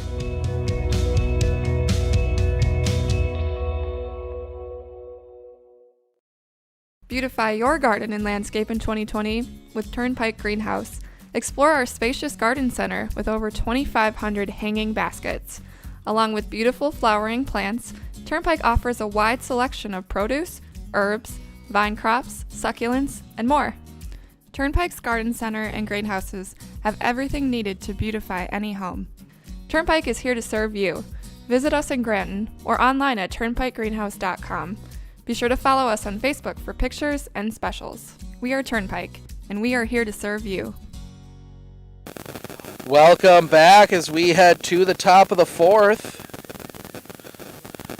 Beautify your garden and landscape in 2020 with Turnpike Greenhouse. Explore our spacious garden center with over 2,500 hanging baskets. Along with beautiful flowering plants, Turnpike offers a wide selection of produce, herbs, vine crops, succulents, and more. Turnpike's garden center and greenhouses have everything needed to beautify any home. Turnpike is here to serve you. Visit us in Granton or online at turnpikegreenhouse.com. Be sure to follow us on Facebook for pictures and specials. We are Turnpike, and we are here to serve you. Welcome back as we head to the top of the fourth.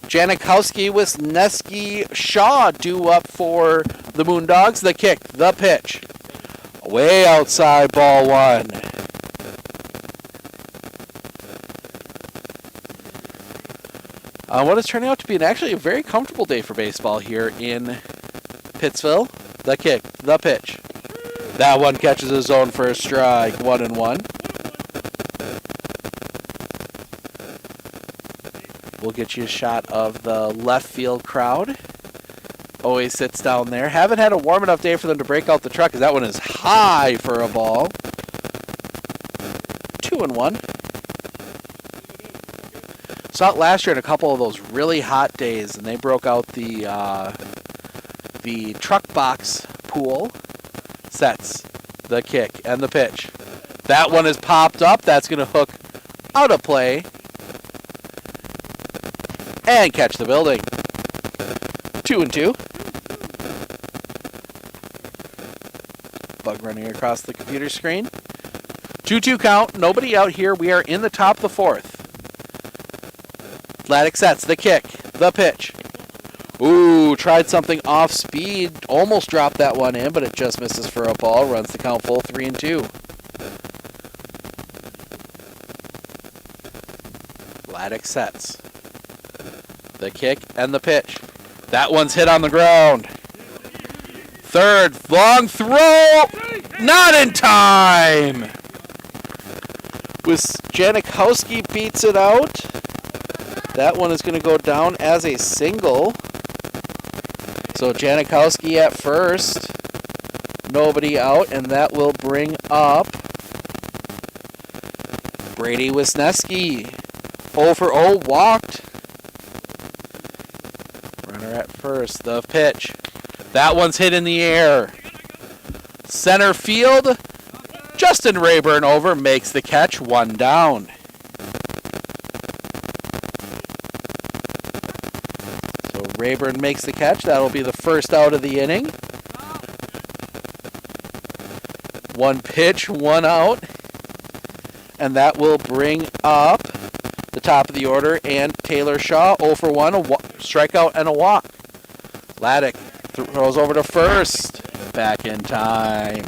Janikowski, Wisniewski, Shaw due up for the Moondogs. The kick, the pitch. Way outside, ball one. What is turning out to be actually a very comfortable day for baseball here in Pittsville. The kick, the pitch. That one catches his zone for a strike, 1-1. We'll get you a shot of the left field crowd. Always sits down there. Haven't had a warm enough day for them to break out the truck because that one is high for a ball. 2-1. Saw it last year in a couple of those really hot days, and they broke out the truck box pool sets. The kick and the pitch. That one is popped up. That's going to hook out of play and catch the building. 2-2. Bug running across the computer screen. 2-2 count. Nobody out here. We are in the top of the fourth. Vladik sets the kick, the pitch. Ooh, tried something off speed. Almost dropped that one in, but it just misses for a ball. Runs the count full, 3-2. Vladik sets the kick and the pitch. That one's hit on the ground. Third, long throw. Not in time. Janikowski beats it out. That one is going to go down as a single. So Janikowski at first. Nobody out, and that will bring up Brady Wisniewski. 0 for 0, walked. Runner at first, the pitch. That one's hit in the air. Center field. Justin Rayburn over, makes the catch, 1 down. Rayburn makes the catch. That'll be the first out of the inning. 1 pitch, 1 out. And that will bring up the top of the order and Taylor Shaw, 0 for 1, a strikeout and a walk. Vladik throws over to first. Back in time.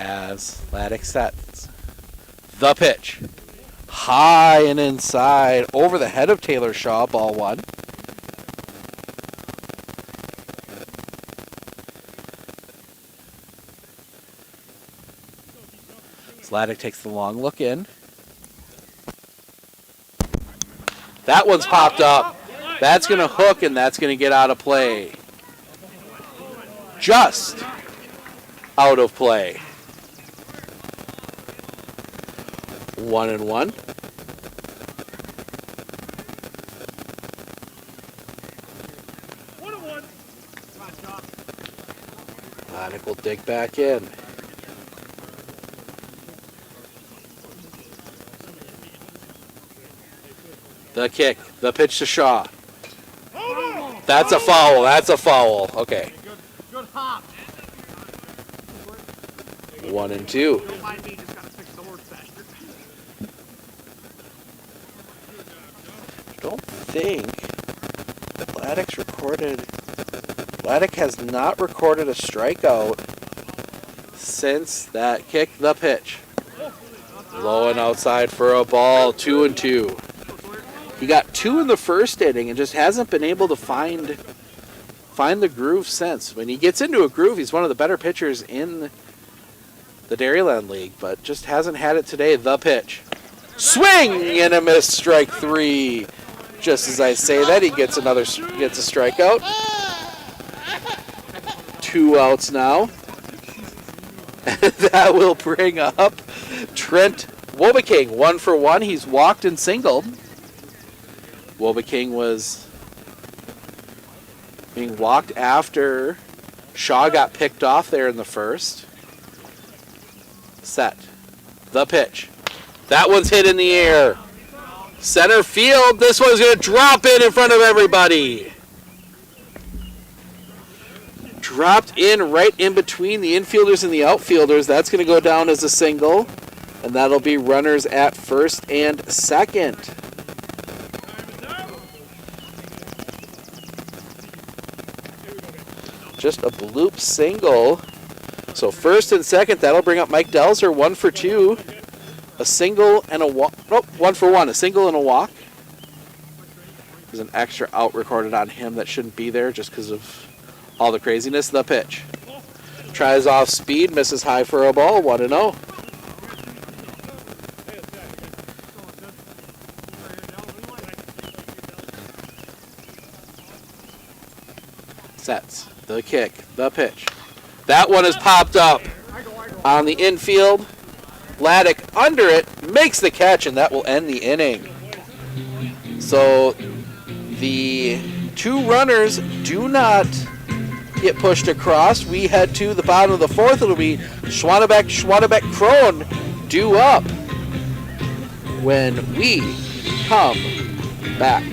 As Vladik sets the pitch. High and inside over the head of Taylor Shaw, ball 1. Vladik takes the long look in. That one's popped up. That's going to hook, and that's going to get out of play. Just out of play. 1-1. Vladik will dig back in. The kick, the pitch to Shaw. That's a foul, that's a foul. Okay. Good hop. 1-2. Don't think Vladek has not recorded a strikeout since that kick the pitch. Low and outside for a ball, 2-2. He got 2 in the first inning and just hasn't been able to find the groove since. When he gets into a groove, he's one of the better pitchers in the Dairyland League, but just hasn't had it today. The pitch. Swing and a miss, strike 3. Just as I say that, he gets a strikeout. 2 outs now. And that will bring up Trent Wobeking, 1 for 1. He's walked and singled. Wobeking was being walked after Shaw got picked off there in the first. Set. The pitch. That one's hit in the air. Center field. This one's going to drop in front of everybody. Dropped in right in between the infielders and the outfielders. That's going to go down as a single. And that'll be runners at first and second. Just a bloop single. So first and second, that'll bring up Mike Delzer, 1 for 2. A single and a walk. Nope, 1 for 1. A single and a walk. There's an extra out recorded on him that shouldn't be there just because of all the craziness. The pitch. Tries off speed, misses high for a ball, 1-0. Sets. The kick. The pitch. That one is popped up on the infield. Vladek under it, makes the catch, and that will end the inning. So the 2 runners do not get pushed across. We head to the bottom of the 4th. It'll be Schwannebeck, Crone due up when we come back.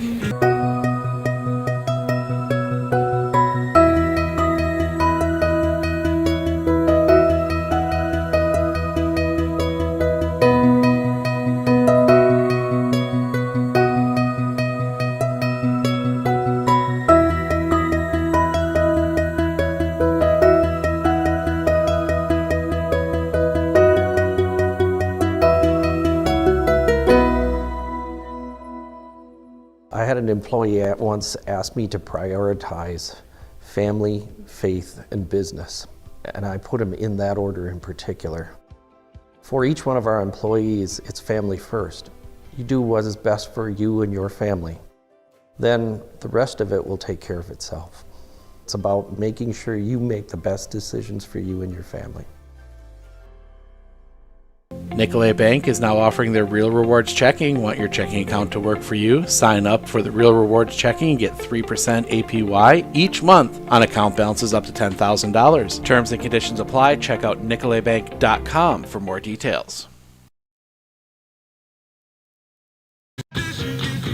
I had an employee at once ask me to prioritize family, faith, and business, and I put them in that order in particular. For each one of our employees, it's family first. You do what is best for you and your family. Then the rest of it will take care of itself. It's about making sure you make the best decisions for you and your family. Nicolay Bank is now offering their Real Rewards Checking. Want your checking account to work for you? Sign up for the Real Rewards Checking and get 3% APY each month on account balances up to $10,000. Terms and conditions apply. Check out nicolaybank.com for more details.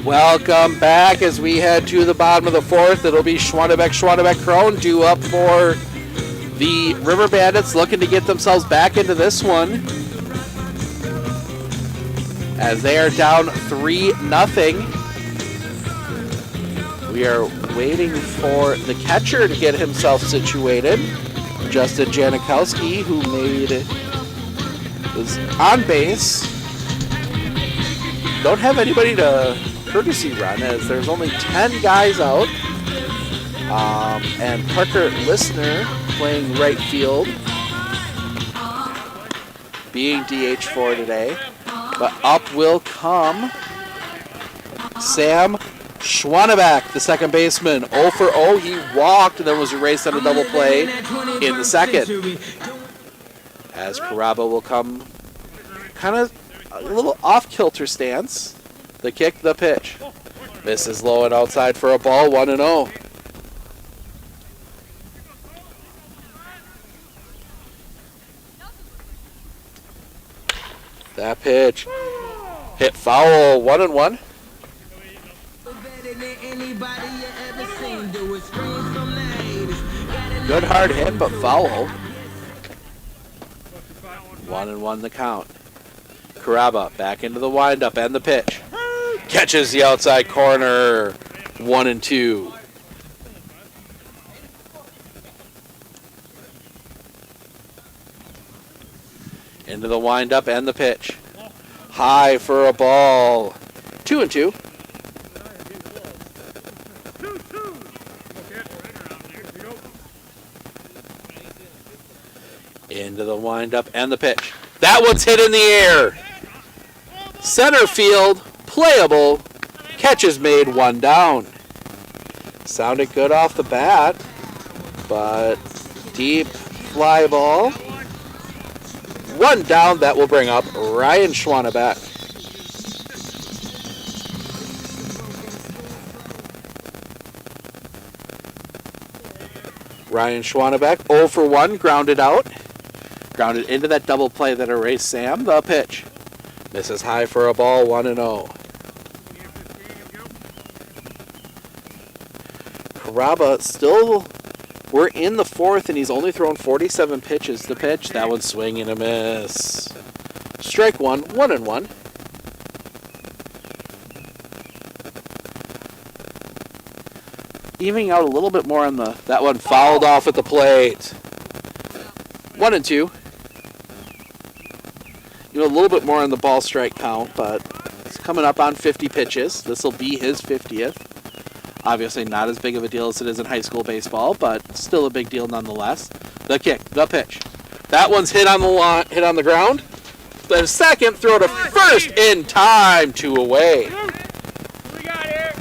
Welcome back as we head to the bottom of the 4th. It'll be Schwannebeck, Crone due up for the River Bandits, looking to get themselves back into this one, as they are down 3-0. We are waiting for the catcher to get himself situated. Justin Janikowski, who was on base. Don't have anybody to courtesy run, as there's only 10 guys out. And Parker Listener playing right field, being DH for today. But up will come Sam Schwannebeck, the second baseman. 0 for 0. He walked and then was erased on a double play in the second. As Paraba will come kind of a little off-kilter stance. The kick, the pitch. Misses low and outside for a ball, 1-0. That pitch hit foul, 1-1. Good hard hit, but foul. 1-1 the count. Caraba back into the windup and the pitch. Catches the outside corner. 1-2. Into the windup and the pitch. High for a ball. 2-2. Into the windup and the pitch. That one's hit in the air. Center field, playable. Catch is made, 1 down. Sounded good off the bat, but deep fly ball. 1 down, that will bring up Ryan Schwanebeck. Ryan Schwanebeck, 0 for 1, grounded out. Grounded into that double play that erased Sam. The pitch. Misses high for a ball, 1-0. Caraba still, we're in the 4th, and he's only thrown 47 pitches. The pitch, that one's swing and a miss. Strike 1, 1-1. Evening out a little bit more on the, that one fouled off at the plate. 1-2. A little bit more on the ball strike count, but it's coming up on 50 pitches. This will be his 50th. Obviously not as big of a deal as it is in high school baseball, but still a big deal nonetheless. The kick, the pitch. That one's hit on the line, hit on the ground. The second, throw to first in time, 2 away. We got here.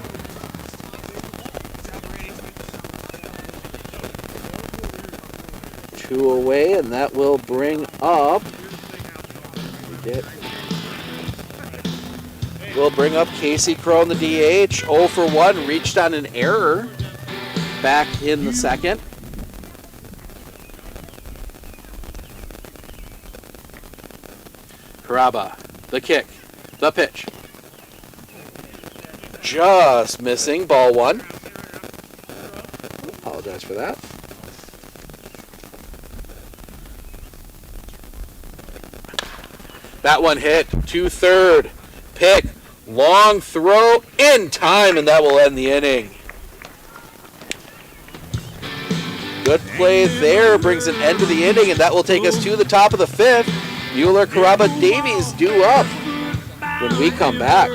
2 away, and that will bring up. We'll bring up Casey Crow in the DH. 0 for 1, reached on an error back in the second. Caraba, the kick, the pitch. Just missing, ball 1. Apologize for that. That one hit to third. Pick, long throw in time, and that will end the inning. Good play there, brings an end to the inning, and that will take us to the top of the 5th. Mueller, Caraba, Davies due up when we come back.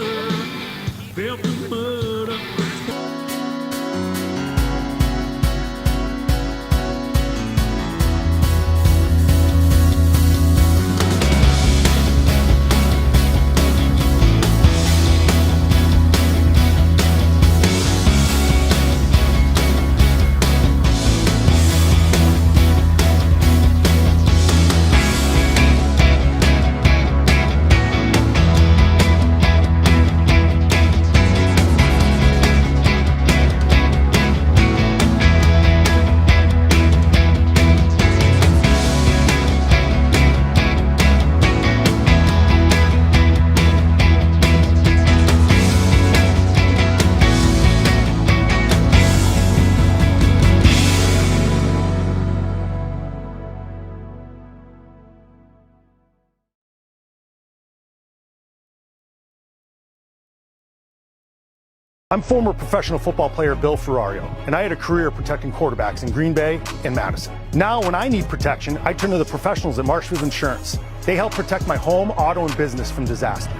I'm former professional football player Bill Ferrario, and I had a career protecting quarterbacks in Green Bay and Madison. Now, when I need protection, I turn to the professionals at Marshfield Insurance. They help protect my home, auto, and business from disaster.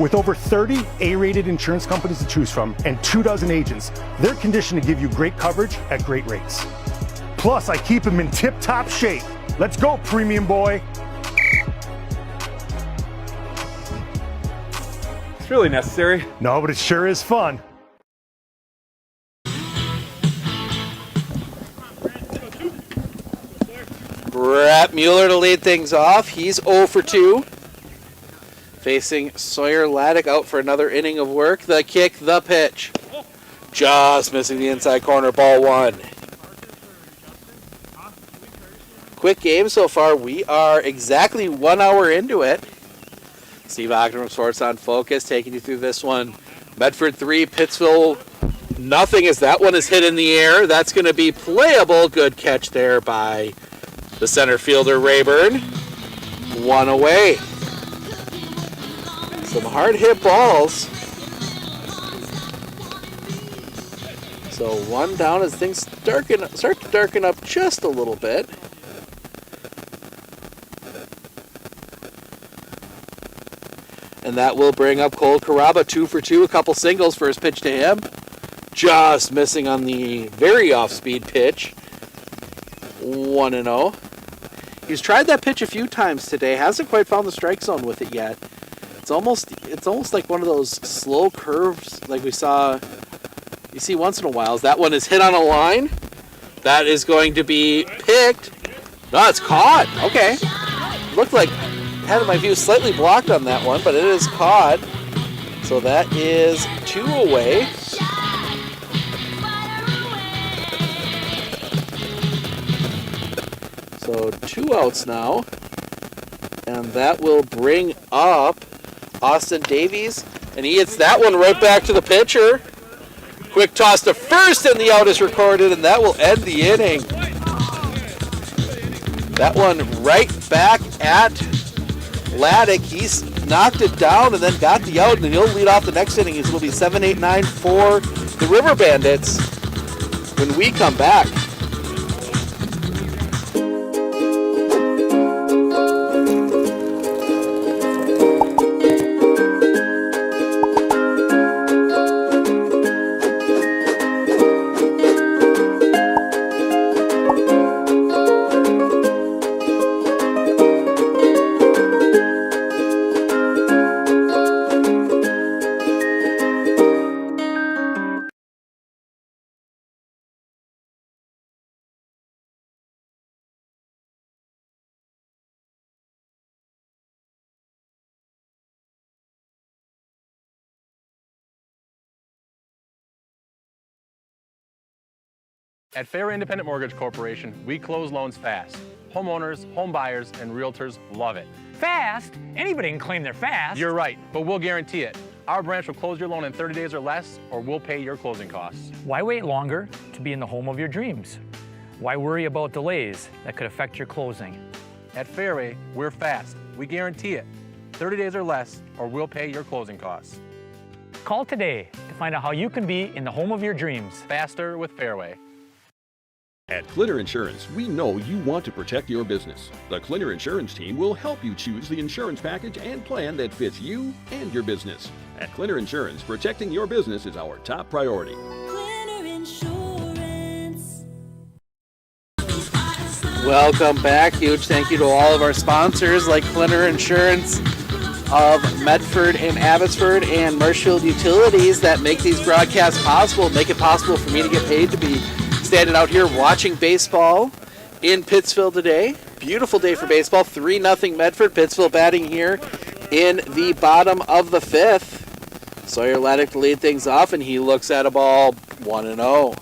With over 30 A-rated insurance companies to choose from and 24 agents, they're conditioned to give you great coverage at great rates. Plus, I keep them in tip-top shape. Let's go, premium boy. It's really necessary. No, but it sure is fun. Brett Mueller to lead things off. He's 0 for 2. Facing Sawyer Laddick out for another inning of work. The kick, the pitch. Just missing the inside corner, ball 1. Quick game so far. We are exactly 1 hour into it. Steve Ogden from Sports on Focus taking you through this one. Medford 3, Pittsville nothing as that one is hit in the air. That's going to be playable. Good catch there by the center fielder, Rayburn. 1 away. Some hard hit balls. So 1 down as things start to darken up just a little bit. And that will bring up Cole Caraba, 2 for 2, a couple singles. First pitch to him. Just missing on the very off-speed pitch. 1-0. He's tried that pitch a few times today. Hasn't quite found the strike zone with it yet. It's almost like one of those slow curves like we you see once in a while. That one is hit on a line. That is going to be picked. No, it's caught. Okay. Looked like had my view slightly blocked on that one, but it is caught. So that is 2 away. So 2 outs now. And that will bring up Austin Davies. And he hits that one right back to the pitcher. Quick toss to first, and the out is recorded, and that will end the inning. That one right back at Laddick. He's knocked it down and then got the out, and he'll lead off the next inning. It will be 7-8-9 for the River Bandits when we come back. At Fairway Independent Mortgage Corporation, we close loans fast. Homeowners, home buyers, and realtors love it. Fast? Anybody can claim they're fast. You're right, but we'll guarantee it. Our branch will close your loan in 30 days or less, or we'll pay your closing costs. Why wait longer to be in the home of your dreams? Why worry about delays that could affect your closing? At Fairway, we're fast. We guarantee it. 30 days or less, or we'll pay your closing costs. Call today to find out how you can be in the home of your dreams. Faster with Fairway. At Clinner Insurance, we know you want to protect your business. The Clinner Insurance team will help you choose the insurance package and plan that fits you and your business. At Clinner Insurance, protecting your business is our top priority. Clinner Insurance. Welcome back. Huge thank you to all of our sponsors like Clinner Insurance of Medford and Abbotsford and Marshfield Utilities that make these broadcasts possible, make it possible for me to get paid to be standing out here watching baseball in Pittsville today. Beautiful day for baseball. 3-0 Medford. Pittsville batting here in the bottom of the 5th. Sawyer Laddick to lead things off, and he looks at a ball 1-0.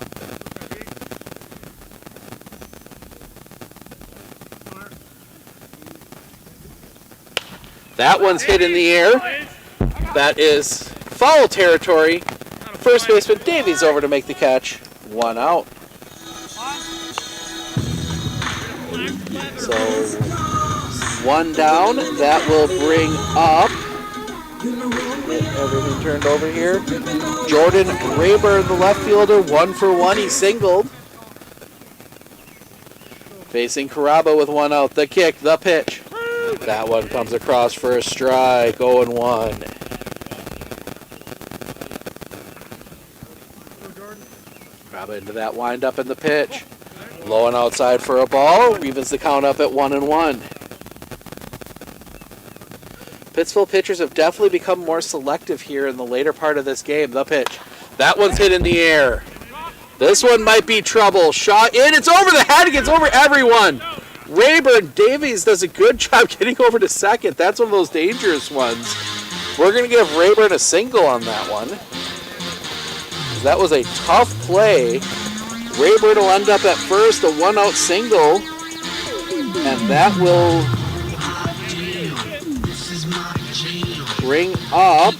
That one's hit in the air. That is foul territory. First baseman Davies over to make the catch. 1 out. So 1 down. That will bring up. Get everything turned over here. Jordan Rayburn, the left fielder, 1 for 1. He singled. Facing Caraba with 1 out. The kick, the pitch. That one comes across for a strike. 0-1. Caraba into that windup in the pitch. Low and outside for a ball. Evens the count up at 1-1. Pittsville pitchers have definitely become more selective here in the later part of this game. The pitch. That one's hit in the air. This one might be trouble. Shot in. It's over the head. It gets over everyone. Rayburn Davies does a good job getting over to second. That's one of those dangerous ones. We're going to give Rayburn a single on that one. That was a tough play. Rayburn will end up at first, a 1-out single, and that will bring up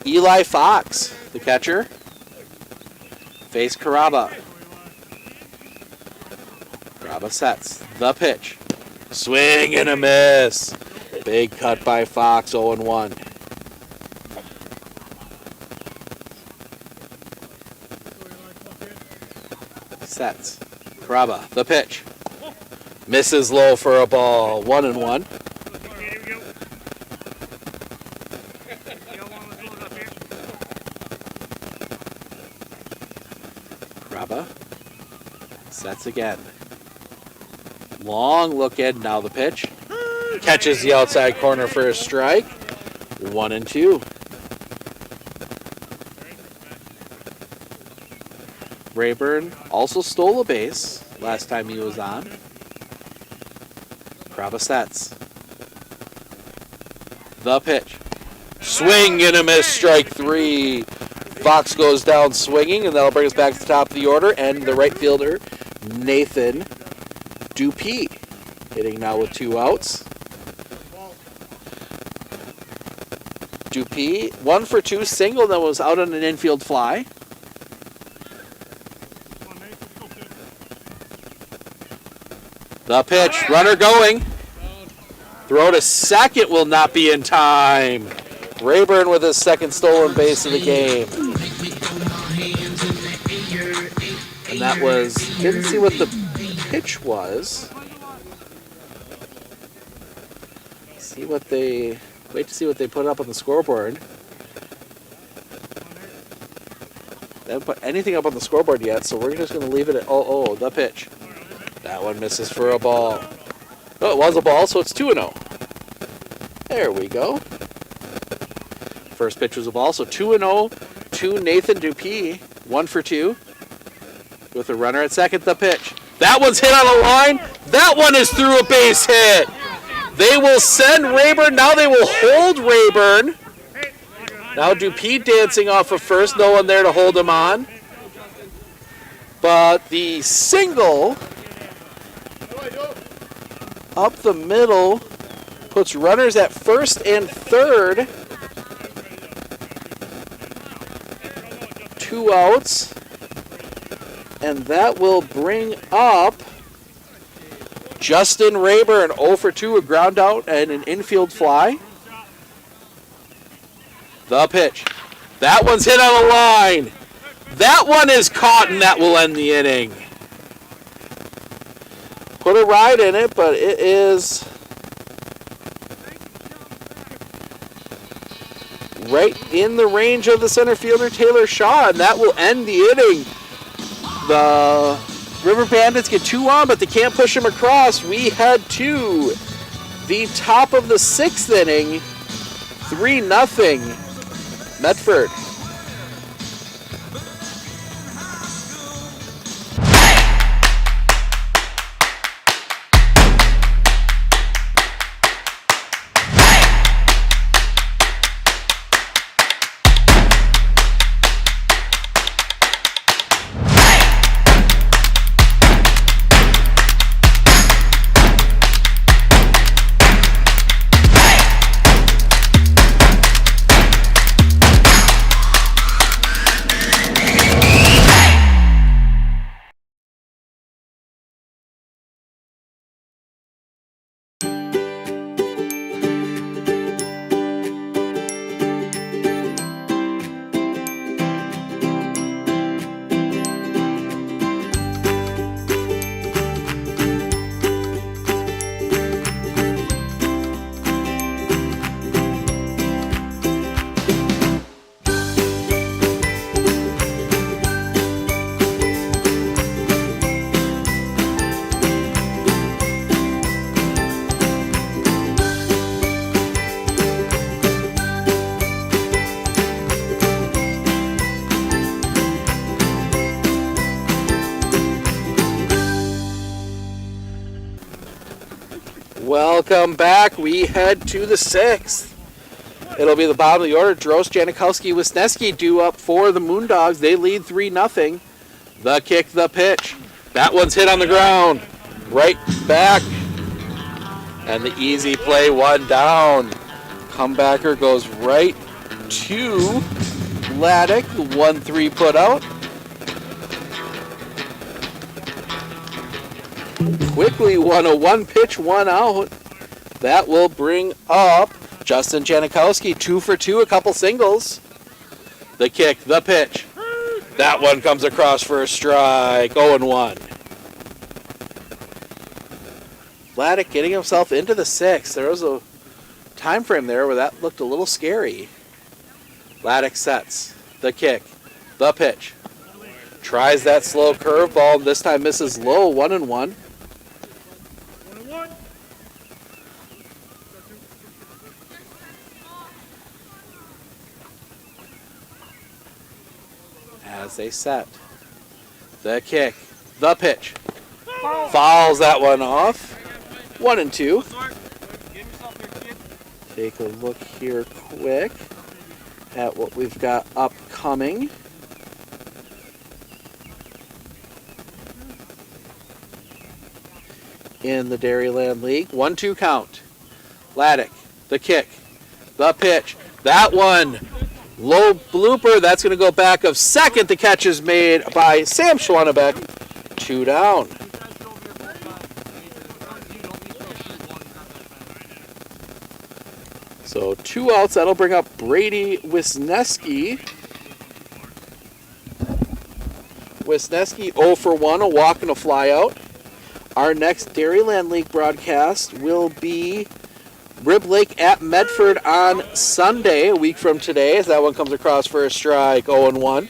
Eli Fox, the catcher. Face Caraba. Caraba sets the pitch. Swing and a miss. Big cut by Fox, 0-1. Sets. Kraba, the pitch. Misses low for a ball, 1-1. Kraba. Sets again. Long look in, now the pitch. Catches the outside corner for a strike. 1-2. Rayburn also stole a base last time he was on. Kraba sets. The pitch. Swing and a miss, strike 3. Fox goes down swinging, and that'll bring us back to the top of the order. And the right fielder, Nathan Dupuis, hitting now with 2 outs. Dupuis, 1 for 2 single that was out on an infield fly. The pitch, runner going. Throw to second will not be in time. Rayburn with his second stolen base of the game. And that was, didn't see what the pitch was. Wait to see what they put up on the scoreboard. They haven't put anything up on the scoreboard yet, so we're just going to leave it at the pitch. That one misses for a ball. Oh, it was a ball, so it's 2-0. There we go. First pitch was a ball, so 2-0 to Nathan Dupuis. 1 for 2. With a runner at second, the pitch. That one's hit on a line. That one is through a base hit. They will send Rayburn. Now they will hold Rayburn. Now Dupuis dancing off of first. No one there to hold him on. But the single up the middle puts runners at first and third. 2 outs. And that will bring up Justin Rayburn, 0 for 2, a ground out and an infield fly. The pitch. That one's hit on a line. That one is caught, and that will end the inning. Put a ride in it, but it is right in the range of the center fielder, Taylor Shaw, and that will end the inning. The River Bandits get 2 on, but they can't push them across. We head to the top of the 6th inning, 3-0, Medford. Welcome back. We head to the 6th. It'll be the bottom of the order. Drost, Janikowski, Wisniewski due up for the Moondogs. They lead 3-0. The kick, the pitch. That one's hit on the ground. Right back. And the easy play, 1 down. Comebacker goes right to Laddick. 1-3 put out. quickly won a 1-pitch, 1 out. That will bring up Justin Janikowski, 2 for 2, a couple singles. The kick, the pitch. That one comes across for a strike, 0-1. Vladek getting himself into the 6th. There was a time frame there where that looked a little scary. Vladek sets, the kick, the pitch. Tries that slow curveball, and this time misses low, 1-1. As they set, the kick, the pitch. Fouls that one off, 1-2. Take a look here quick at what we've got upcoming. In the Dairyland League, 1-2 count. Vladek, the kick, the pitch. That one, low blooper. That's going to go back of second. The catch is made by Sam Schwanebeck. 2 down. So 2 outs. That'll bring up Brady Wisniewski. Wisniewski 0 for 1, a walk and a fly out. Our next Dairyland League broadcast will be Rib Lake at Medford on Sunday, a week from today, as that one comes across for a strike, 0-1.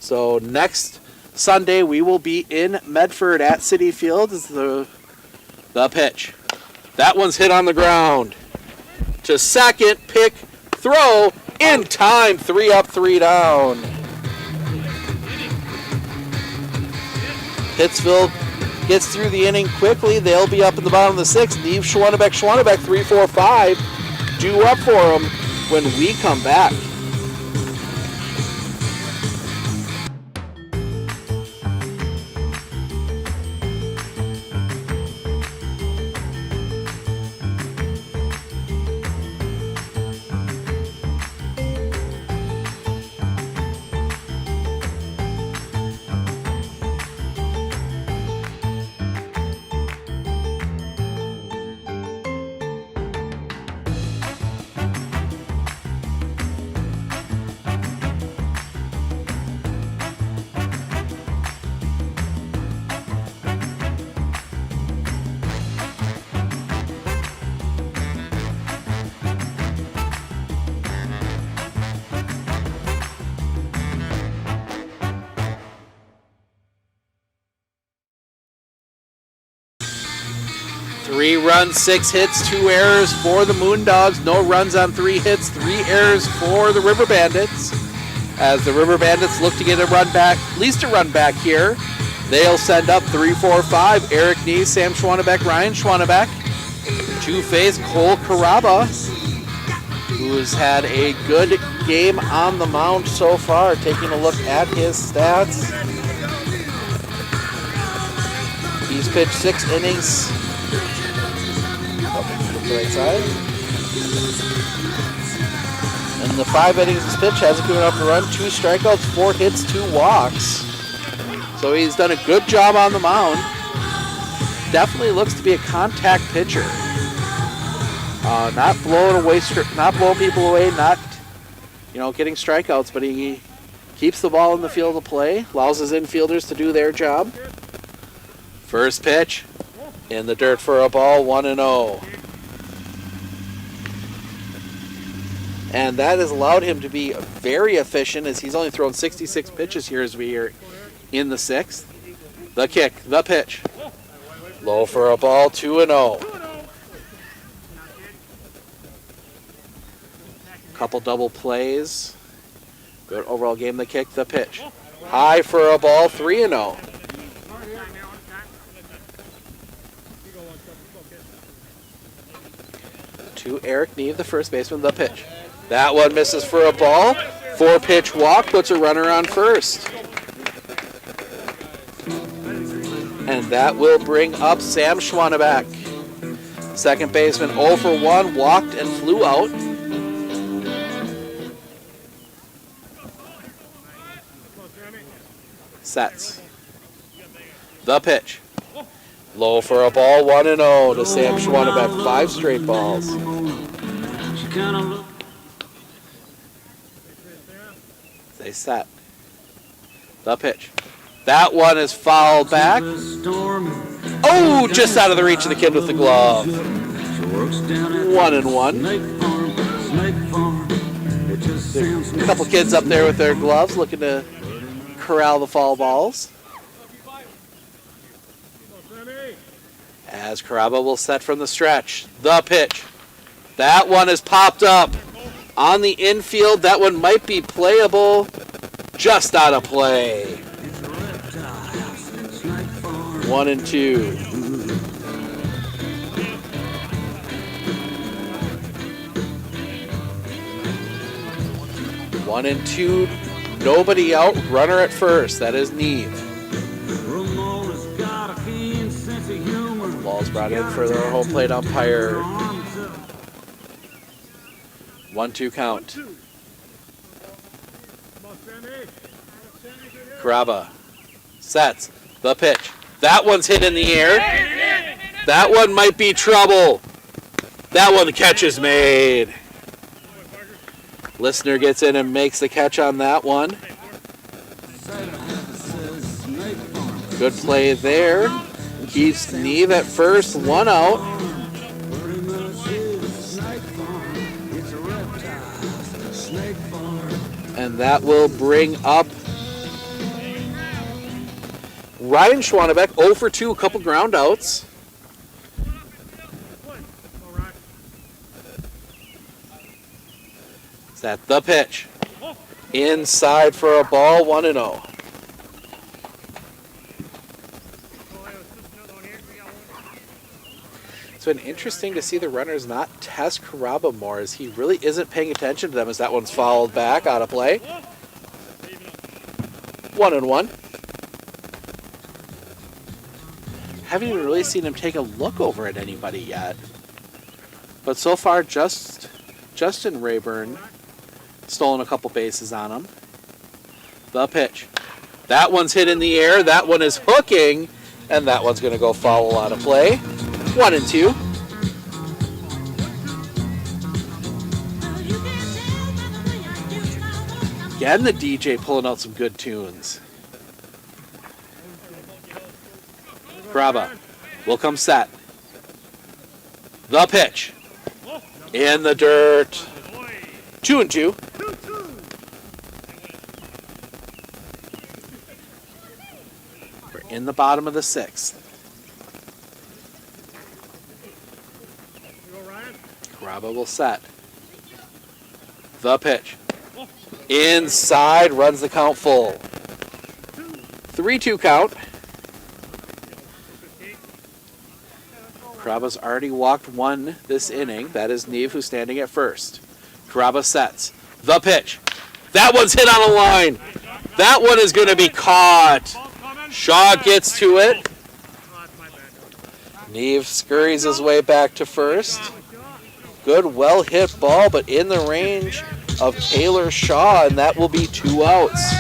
So next Sunday we will be in Medford at City Field. Is the pitch. That one's hit on the ground. To second, pick, throw, in time, 3 up, 3 down. Pittsville gets through the inning quickly. They'll be up in the bottom of the 6th. Neve Schwanebeck, 3-4-5. Due up for them when we come back. Three runs, 6 hits, 2 errors for the Moondogs. No runs on 3 hits, 3 errors for the River Bandits. As the River Bandits look to get a run back, at least a run back here. They'll send up 3-4-5. Eric Nees, Sam Schwanebeck, Ryan Schwanebeck. Two-face Cole Caraba, who's had a good game on the mound so far. Taking a look at his stats. He's pitched 6 innings. The right side. And the 5 innings he's pitched hasn't given up a run, 2 strikeouts, 4 hits, 2 walks. So he's done a good job on the mound. Definitely looks to be a contact pitcher. Not blowing people away, not getting strikeouts, but he keeps the ball in the field of play, allows his infielders to do their job. First pitch in the dirt for a ball, 1-0. And that has allowed him to be very efficient, as he's only thrown 66 pitches here as we are in the 6th. The kick, the pitch. Low for a ball, 2-0. Couple double plays. Good overall game, the kick, the pitch. High for a ball, 3-0. To Eric Neve, the first baseman, the pitch. That one misses for a ball. 4-pitch walk puts a runner on first. And that will bring up Sam Schwanebeck. Second baseman 0 for 1, walked and flew out. Sets. The pitch. Low for a ball, 1-0 to Sam Schwanebeck. 5 straight balls. They set. The pitch. That one is fouled back. Oh, just out of the reach of the kid with the glove. 1-1. There's a couple kids up there with their gloves looking to corral the foul balls. As Caraba will set from the stretch. The pitch. That one is popped up on the infield. That one might be playable. Just out of play. 1-2. One and two, nobody out, runner at first. That is Neve. Ball's brought in for their home plate umpire. 1-2 count. Caraba sets the pitch. That one's hit in the air. That one might be trouble. That one, the catch is made. Listener gets in and makes the catch on that one. Good play there. Keeps Neve at first, 1 out. And that will bring up Ryan Schwanebeck, 0 for 2, a couple ground outs. At the pitch. Inside for a ball, 1-0. It's been interesting to see the runners not test Caraba more, as he really isn't paying attention to them, as that one's fouled back, out of play. 1-1. Haven't even really seen him take a look over at anybody yet. But so far, Justin Rayburn stolen a couple bases on him. The pitch. That one's hit in the air. That one is hooking. And that one's going to go foul out of play. 1-2. Again, the DJ pulling out some good tunes. Caraba will come set. The pitch. In the dirt. 2-2. We're in the bottom of the 6th. Caraba will set. The pitch. Inside, runs the count full. 3-2 count. Caraba's already walked one this inning. That is Neve, who's standing at first. Caraba sets. The pitch. That one's hit on a line. That one is going to be caught. Shaw gets to it. Neve scurries his way back to first. Good, well-hit ball, but in the range of Taylor Shaw, and that will be 2 outs.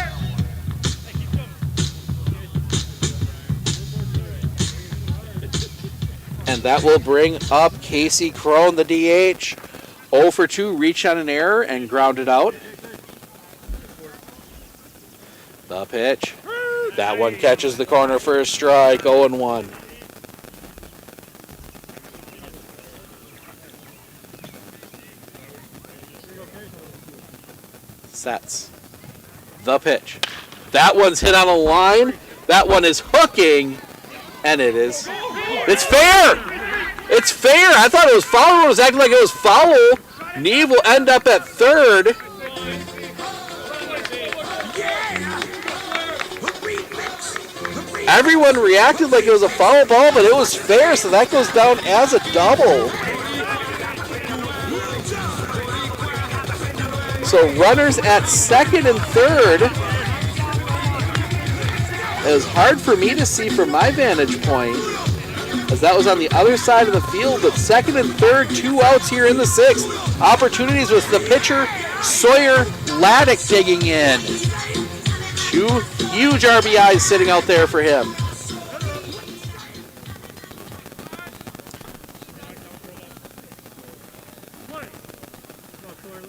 And that will bring up Casey Crone, the DH. 0 for 2, reached on an error and grounded out. The pitch. That one catches the corner for a strike, 0-1. Sets. The pitch. That one's hit on a line. That one is hooking, and it is. It's fair. It's fair. I thought it was foul. It was acting like it was foul. Neve will end up at third. Everyone reacted like it was a foul ball, but it was fair, so that goes down as a double. So runners at second and third. It was hard for me to see from my vantage point, as that was on the other side of the field, but second and third, 2 outs here in the 6th. Opportunities with the pitcher, Sawyer Laddick, digging in. 2 Huge RBIs sitting out there for him.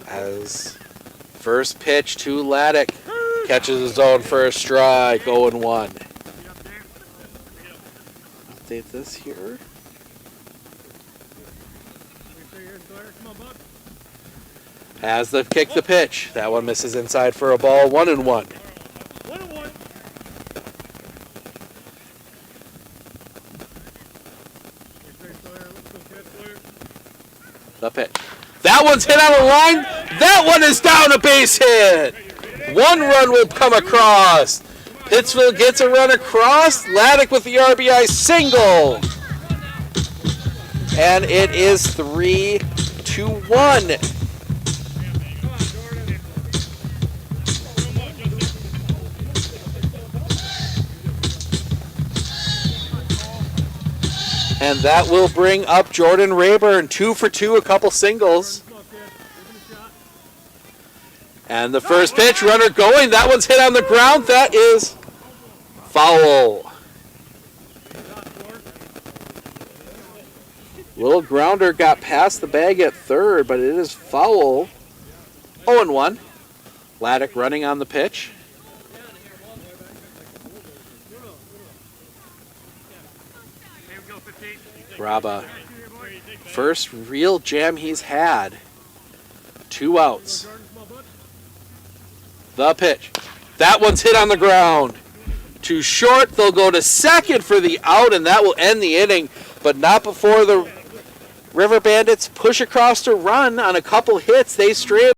As first pitch to Laddick. Catches his own first strike, 0-1. Update this here. Has the kick the pitch. That one misses inside for a ball, 1-1. The pitch. That one's hit on the line. That one is down, a base hit. 1 run will come across. Pittsville gets a run across. Laddick with the RBI single. And it is 3-1. And that will bring up Jordan Rayburn, 2 for 2, a couple singles. And the first pitch, runner going. That one's hit on the ground. That is foul. Little grounder got past the bag at third, but it is foul. 0-1. Laddick running on the pitch. Graba, first real jam he's had. 2 outs. The pitch. That one's hit on the ground. Too short. They'll go to second for the out, and that will end the inning, but not before the River Bandits push across to run on a couple hits. They stray.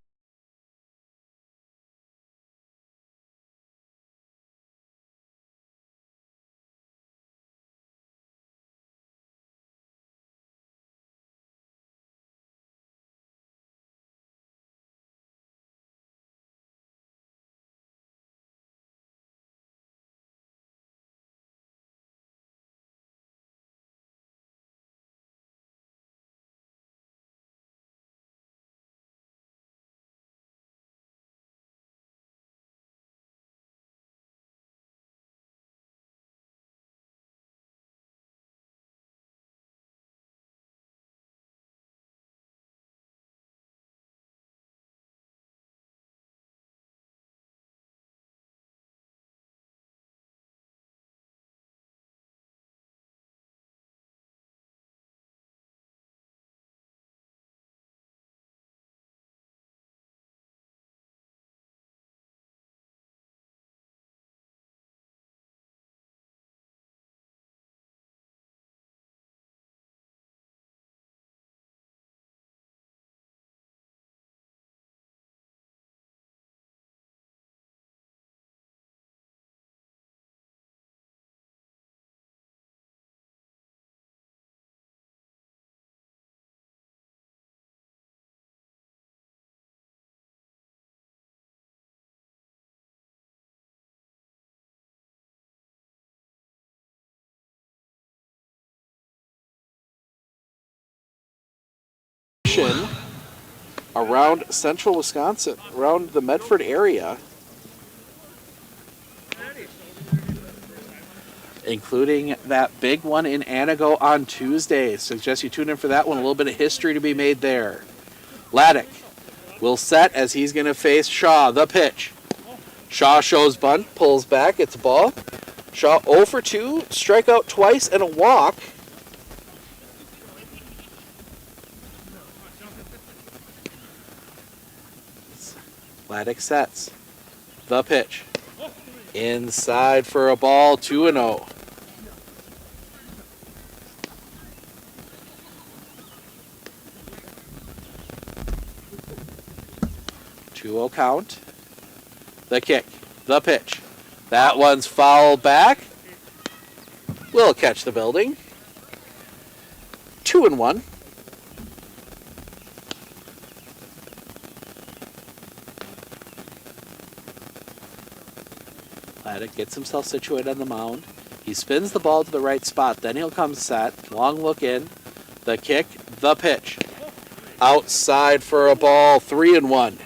Around central Wisconsin, around the Medford area, including that big one in Anago on Tuesday. Suggest you tune in for that one. A little bit of history to be made there. Laddick will set as he's going to face Shaw. The pitch. Shaw shows bunt, pulls back, it's a ball. Shaw 0 for 2, strikeout twice and a walk. Laddick sets. The pitch. Inside for a ball, 2-0. 2-0 count. The kick. The pitch. That one's fouled back. Will catch the building. 2-1. Laddick gets himself situated on the mound. He spins the ball to the right spot. Then he'll come set. Long look in. The kick. The pitch. Outside for a ball. 3-1.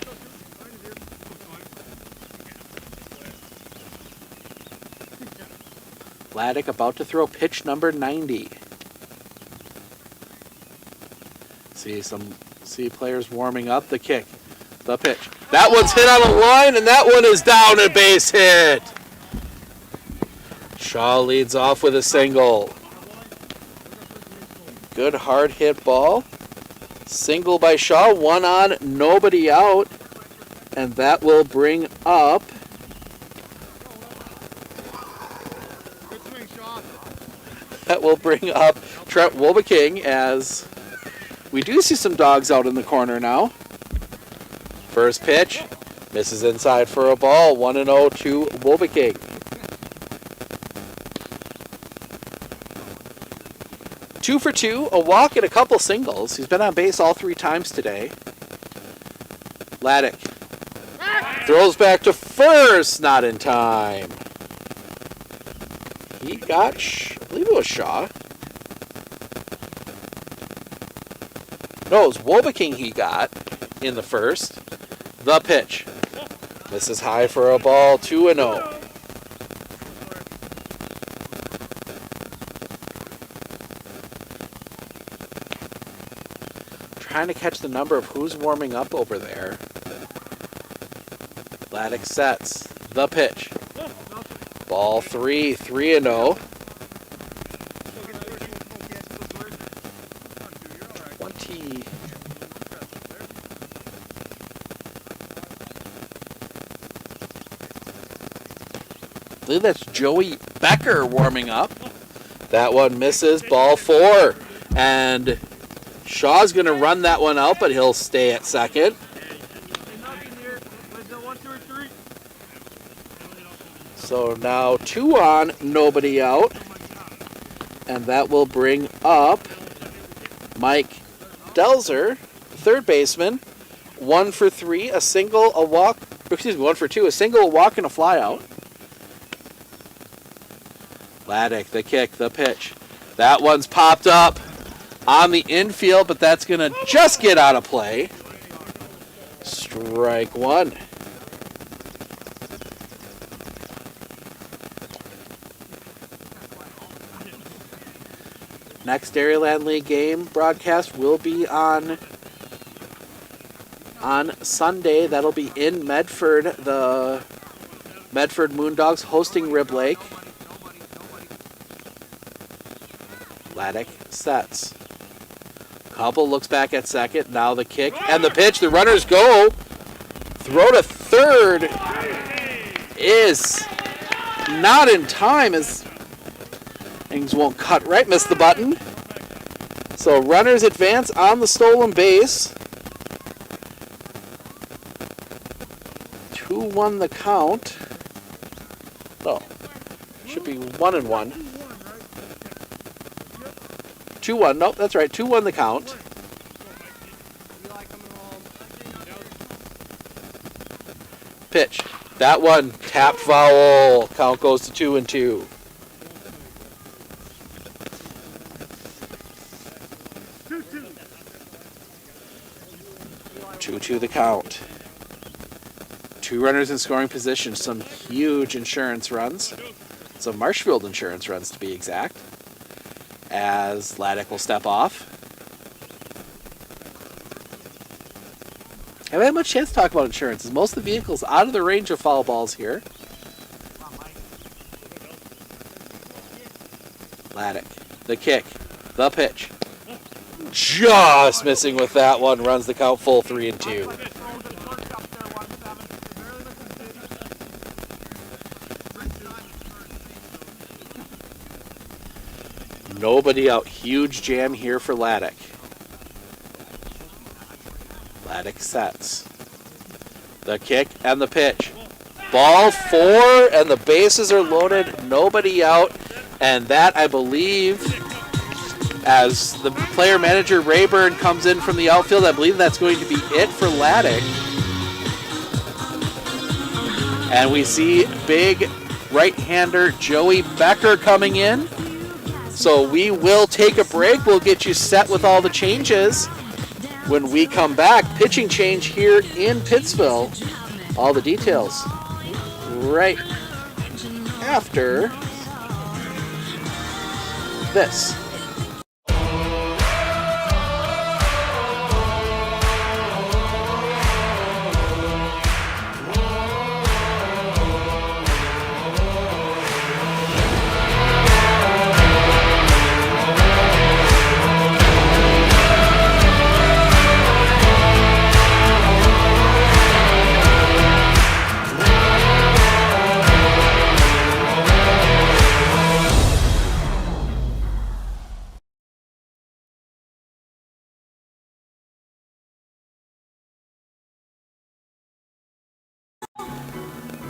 Laddick about to throw pitch number 90. See players warming up. The kick, the pitch. That one's hit on the line, and that one is down, a base hit. Shaw leads off with a single. Good hard hit ball. Single by Shaw, one on, nobody out. And that will bring up Trent Wolbeking, as we do see some dogs out in the corner now. First pitch, misses inside for a ball. 1-0 to Wolbeking. Two for two, a walk and a couple singles. He's been on base all 3 times today. Laddick throws back to first, not in time. He got, I believe it was Shaw. No, it was Wolbeking he got in the first. The pitch. Misses high for a ball, 2-0. Trying to catch the number of who's warming up over there. Laddick sets. The pitch. Ball 3, 3-0. 20. I believe that's Joey Becker warming up. That one misses. Ball 4. And Shaw's going to run that one out, but he'll stay at second. So now 2 on, nobody out. And that will bring up Mike Delzer, third baseman. 1 for 3, a single, a walk. Excuse me, 1 for 2, a single, a walk, and a fly out. Laddick, the kick, the pitch. That one's popped up on the infield, but that's going to just get out of play. Strike 1. Next Dairyland League game broadcast will be on Sunday. That'll be in Medford. The Medford Moondogs hosting Rib Lake. Laddick sets. Couple looks back at second. Now the kick and the pitch. The runners go. Throw to third is not in time, as things won't cut right. Missed the button. So runners advance on the stolen base. 2-1 the count. Oh, should be 1-1. 2-1. Nope, that's right. 2-1 the count. Pitch. That one tapped foul. Count goes to 2-2. 2-2 the count. 2 runners in scoring position. Some huge insurance runs. Some Marshfield insurance runs, to be exact. As Laddick will step off. Haven't had much chance to talk about insurance, as most of the vehicles out of the range of foul balls here. Laddick, the kick, the pitch. Just missing with that one, runs the count full 3-2. Nobody out. Huge jam here for Laddick. Laddick sets. The kick and the pitch. Ball 4, and the bases are loaded. Nobody out. And that, I believe, as the player manager Rayburn comes in from the outfield, I believe that's going to be it for Laddick. And we see big right-hander Joey Becker coming in. So we will take a break. We'll get you set with all the changes when we come back. Pitching change here in Pittsville. All the details right after this.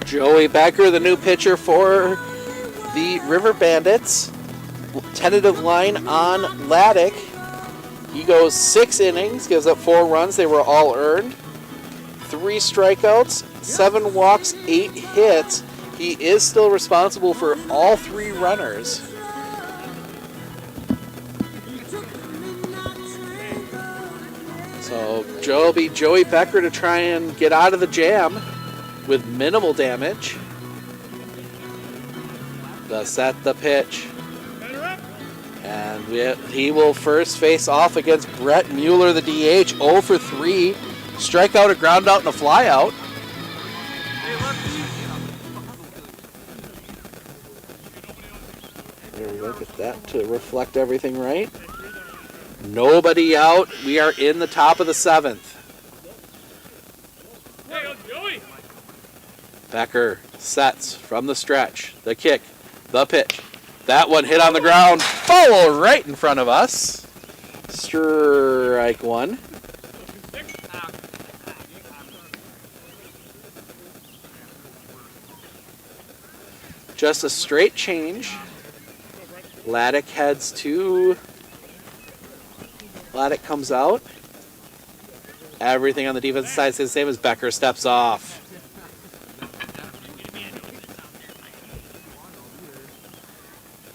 Joey Becker, the new pitcher for the River Bandits. Tentative line on Laddick. He goes 6 innings, gives up 4 runs. They were all earned. 3 strikeouts, 7 walks, 8 hits. He is still responsible for all 3 runners. So Joey Becker to try and get out of the jam with minimal damage. The set, the pitch. And he will first face off against Brett Mueller, the DH. 0 for 3. Strikeout, a ground out, and a fly out. There we go. Get that to reflect everything right. Nobody out. We are in the top of the 7th. Becker sets from the stretch. The kick, the pitch. That one hit on the ground. Foul right in front of us. Strike 1. Just a straight change. Laddick heads to... Laddick comes out. Everything on the defensive side stays the same as Becker steps off.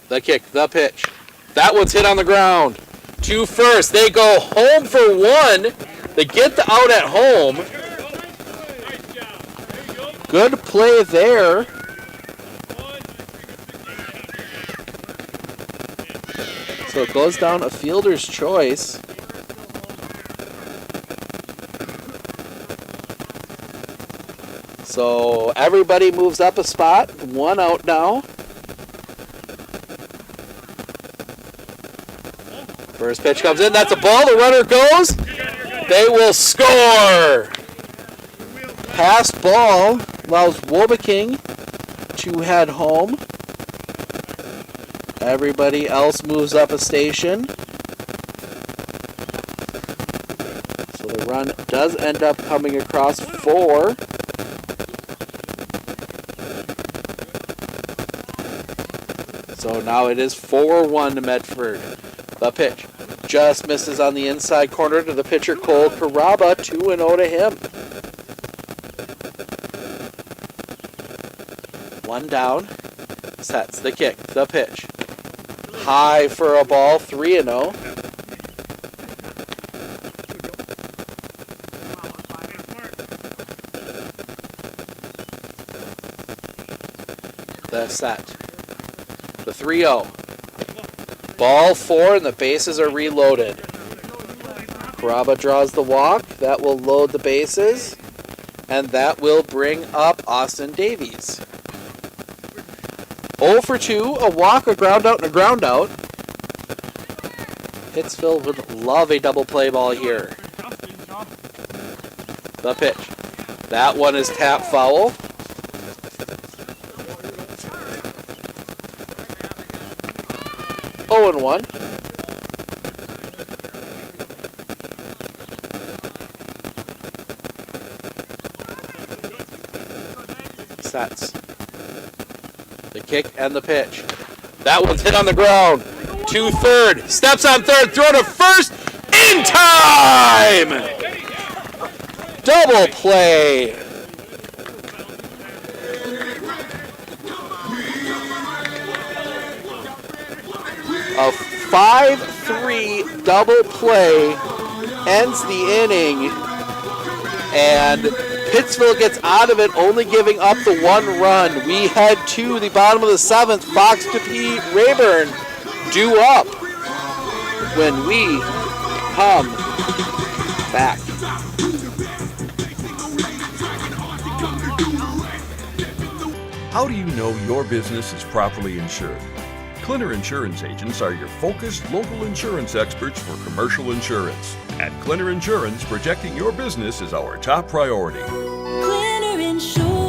The kick, the pitch. That one's hit on the ground. 2 first. They go home for 1. They get the out at home. Good play there. So it goes down a fielder's choice. So everybody moves up a spot. 1 out now. First pitch comes in. That's a ball. The runner goes. They will score. Pass ball allows Wobeking to head home. Everybody else moves up a station. So the run does end up coming across 4. So now it is 4-1 to Medford. The pitch just misses on the inside corner to the pitcher, Cole Caraba. 2-0 to him. 1 down. Sets the kick, the pitch. High for a ball, 3-0. The set. The 3-0. Ball 4 and the bases are reloaded. Caraba draws the walk. That will load the bases. And that will bring up Austin Davies. 0 for 2, a walk, a ground out, and a ground out. Pittsville would love a double play ball here. The pitch. That one is tap foul. Oh and 1. Sets. The kick and the pitch. That one's hit on the ground. 2 third. Steps on third. Throw to first. In time! Double play. A 5-3 double play ends the inning. And Pittsville gets out of it, only giving up the 1 run. We head to the bottom of the 7th. Fox to Pete Rayburn. due up when we come back. How do you know your business is properly insured? Clinner Insurance agents are your focused local insurance experts for commercial insurance. At Clinner Insurance, protecting your business is our top priority. Clinner Insurance.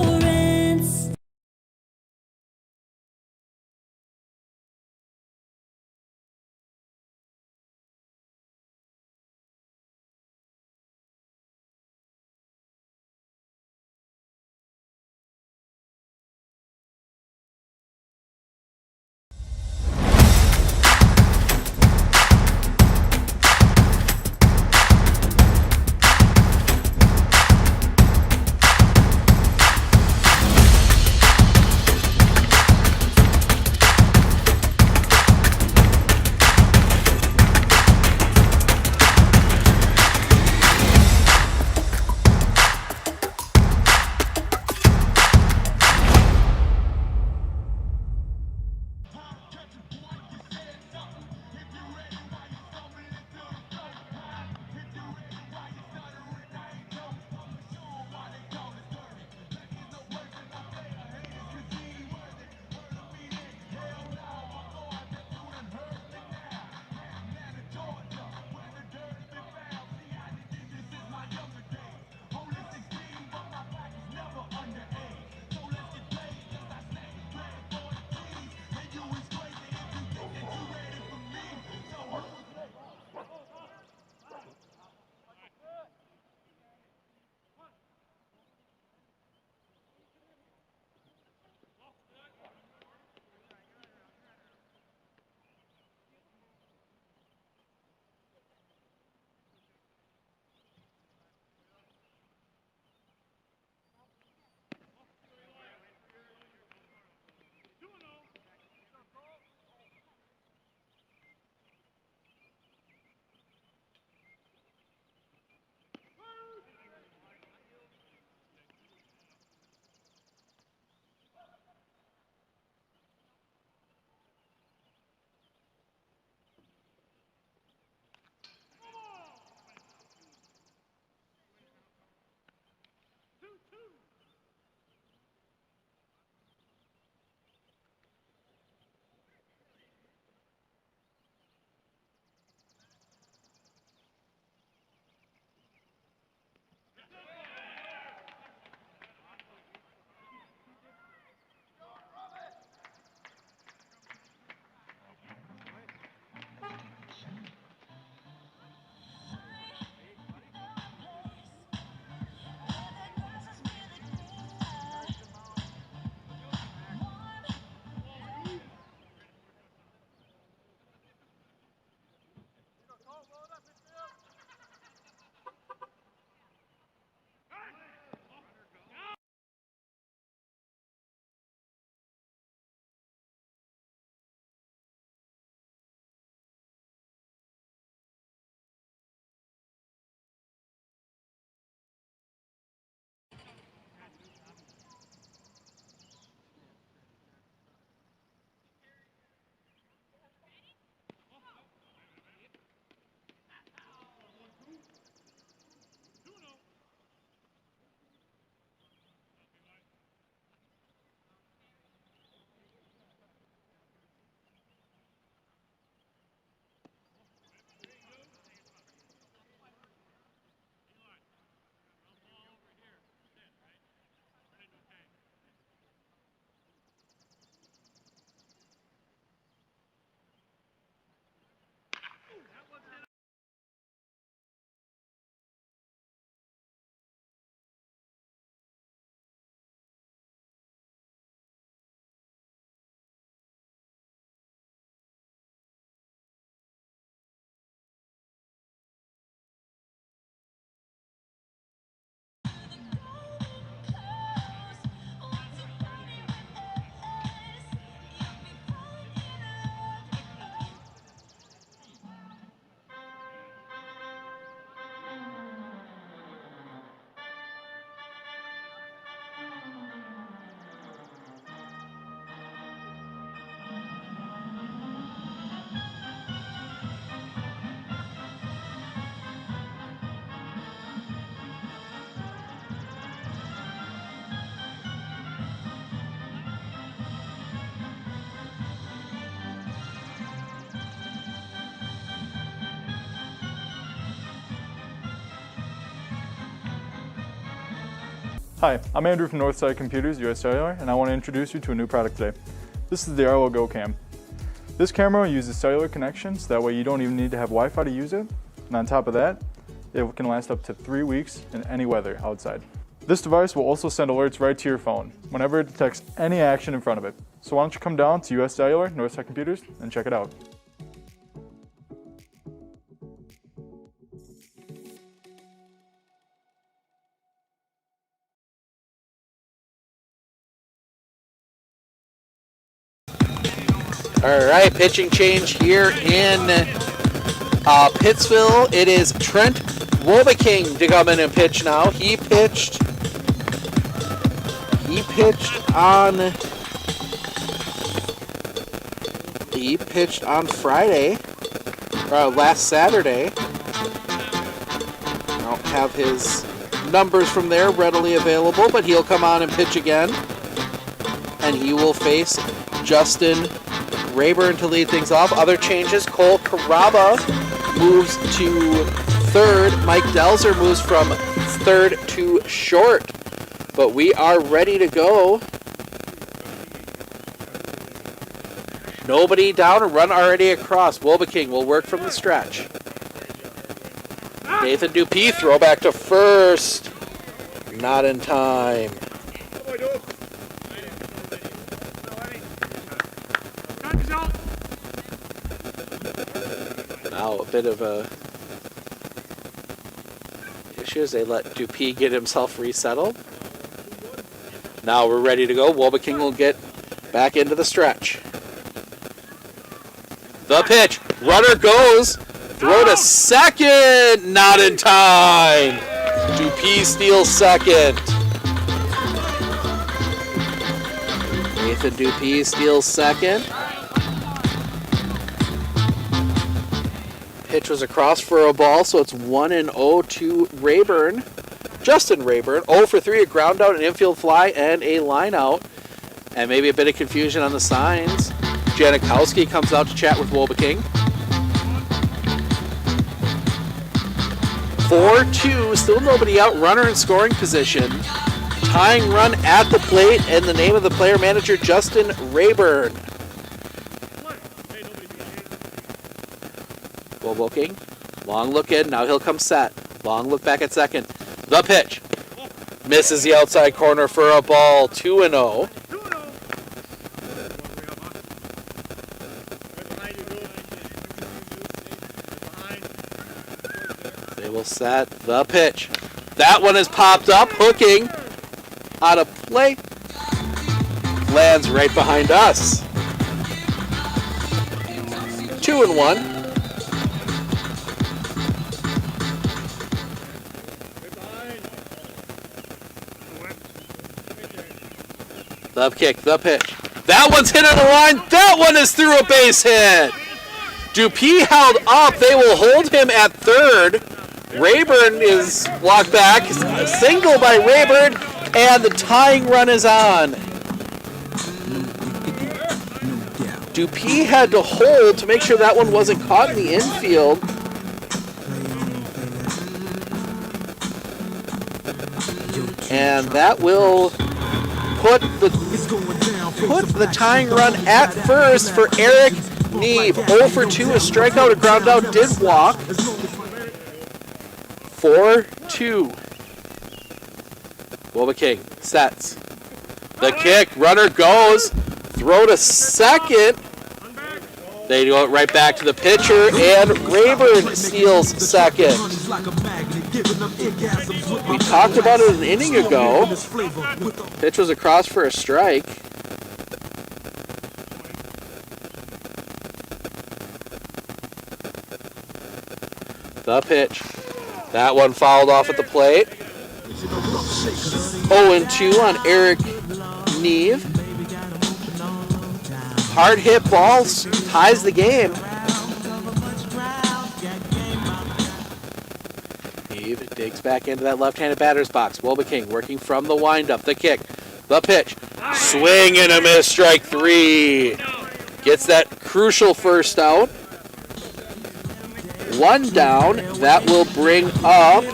Hi, I'm Andrew from Northside Computers, US Cellular, and I want to introduce you to a new product today. This is the Arlo Go Cam. This camera uses cellular connections, that way you don't even need to have Wi-Fi to use it. And on top of that, it can last up to 3 weeks in any weather outside. This device will also send alerts right to your phone whenever it detects any action in front of it. So why don't you come down to US Cellular, Northside Computers, and check it out. All right, pitching change here in Pittsville. It is Trent Wobeking to come in and pitch now. He pitched on Friday, last Saturday. I don't have his numbers from there readily available, but he'll come on and pitch again. And he will face Justin Rayburn to lead things off. Other changes, Cole Caraba moves to third. Mike Delzer moves from third to short. But we are ready to go. Nobody down, a run already across. Wobeking will work from the stretch. Nathan Dupuis, throw back to first. Not in time. Now a bit of a issue as they let Dupuis get himself resettled. Now we're ready to go. Wobeking will get back into the stretch. The pitch. Runner goes. Throw to second. Not in time. Dupuis steals second. Nathan Dupuis steals second. Pitch was across for a ball, so it's 1-0 to Rayburn. Justin Rayburn, 0 for 3, a ground out, an infield fly, and a line out. And maybe a bit of confusion on the signs. Janikowski comes out to chat with Wobeking. 4-2, still nobody out, runner in scoring position. Tying run at the plate, and the name of the player manager, Justin Rayburn. Wobeking, long look in, now he'll come set. Long look back at second. The pitch. Misses the outside corner for a ball, 2-0. They will set the pitch. That one is popped up, hooking out of play. Lands right behind us. 2-1. The kick, the pitch. That one's hit on the line. That one is through a base hit. Dupuis held up. They will hold him at third. Rayburn is walked back. Single by Rayburn, and the tying run is on. Dupuis had to hold to make sure that one wasn't caught in the infield. And that will put the tying run at first for Eric Neve. 0 for 2, a strikeout, a ground out, did walk. 4-2. Wobeking sets. The kick, runner goes. Throw to second. They go it right back to the pitcher, and Rayburn steals second. We talked about it an inning ago. Pitch was across for a strike. The pitch. That one fouled off at the plate. 0-2 on Eric Neve. Hard hit ball ties the game. Neve digs back into that left-handed batter's box. Wobeking working from the windup. The kick. The pitch. Swing and a miss. Strike 3. Gets that crucial first out. 1 down. That will bring up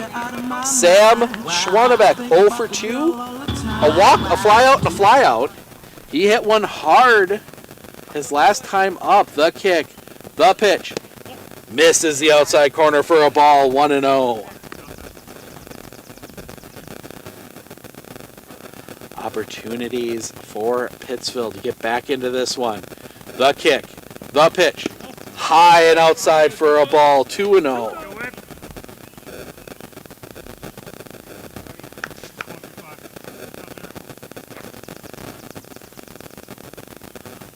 Sam Schwanebeck, 0 for 2. A walk, a fly out, and a fly out. He hit one hard his last time up. The kick, the pitch. Misses the outside corner for a ball, 1-0. Opportunities for Pittsville to get back into this one. The kick, the pitch. High and outside for a ball, 2-0.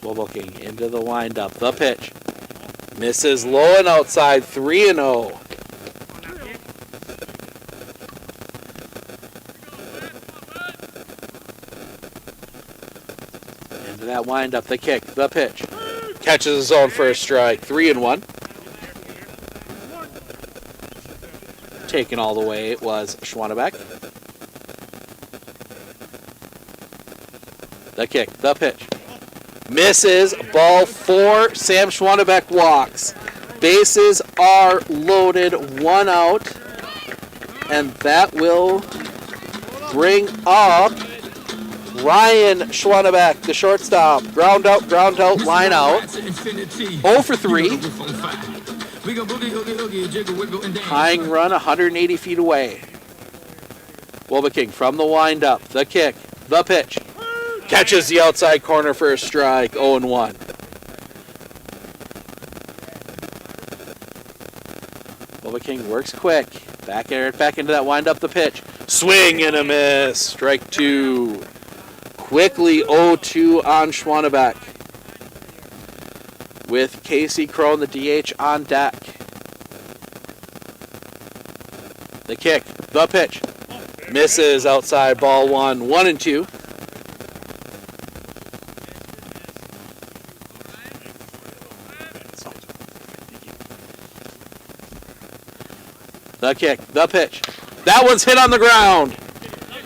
Looking into the windup. The pitch. Misses low and outside. 3-0. Into that windup. The kick. The pitch. Catches his own for a strike. 3-1. Taken all the way it was Schwanebeck. The kick. The pitch. Misses, ball 4, Sam Schwanebeck walks. Bases are loaded, 1 out. And that will bring up Ryan Schwanebeck, the shortstop. Ground out, line out. 0 for 3. Tying run 180 feet away. Wilbeking from the windup, the kick, the pitch. Catches the outside corner for a strike, 0-1. Wilbeking works quick. Back into that windup, the pitch. Swing and a miss, strike 2. Quickly 0-2 on Schwanebeck. With Casey Crone, the DH, on deck. The kick, the pitch. Misses outside, ball 1, 1-2. The kick, the pitch. That one's hit on the ground.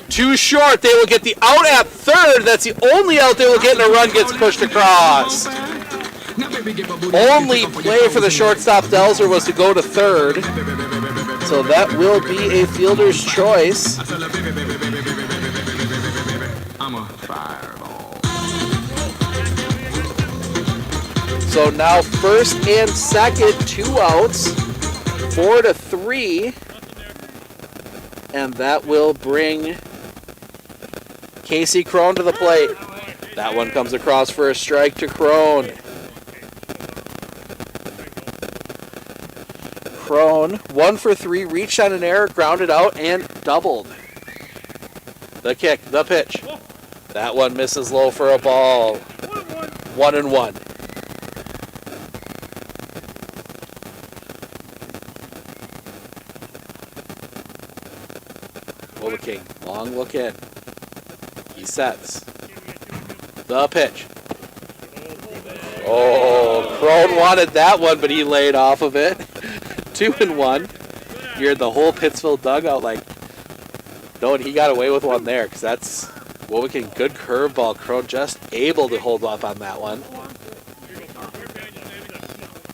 Too short. They will get the out at third. That's the only out they will get, and a run gets pushed across. Only play for the shortstop Delzer was to go to third. So that will be a fielder's choice. So now first and second, 2 outs. 4-3, and that will bring Casey Crone to the plate. That one comes across for a strike to Crone. Crone, 1 for 3, reached on an error, grounded out, and doubled. The kick, the pitch. That one misses low for a ball. 1-1. King, long look in. He sets. The pitch. Oh, Crone wanted that one, but he laid off of it. 2-1. You heard the whole Pittsville dugout like, no, and he got away with one there, because that's Wilbeking. Good curveball. Crone just able to hold off on that one.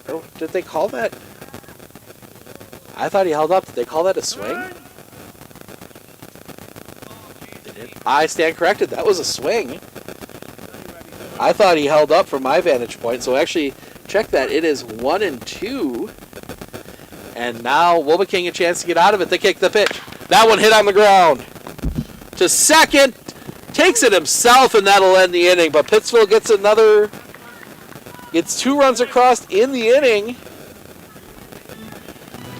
Or did they call that? I thought he held up. Did they call that a swing? I stand corrected. That was a swing. I thought he held up from my vantage point. So actually, check that. It is 1-2. And now Wilbeking a chance to get out of it. The kick, the pitch. That one hit on the ground. To second. Takes it himself, and that'll end the inning. But Pittsville gets another. Gets 2 runs across in the inning.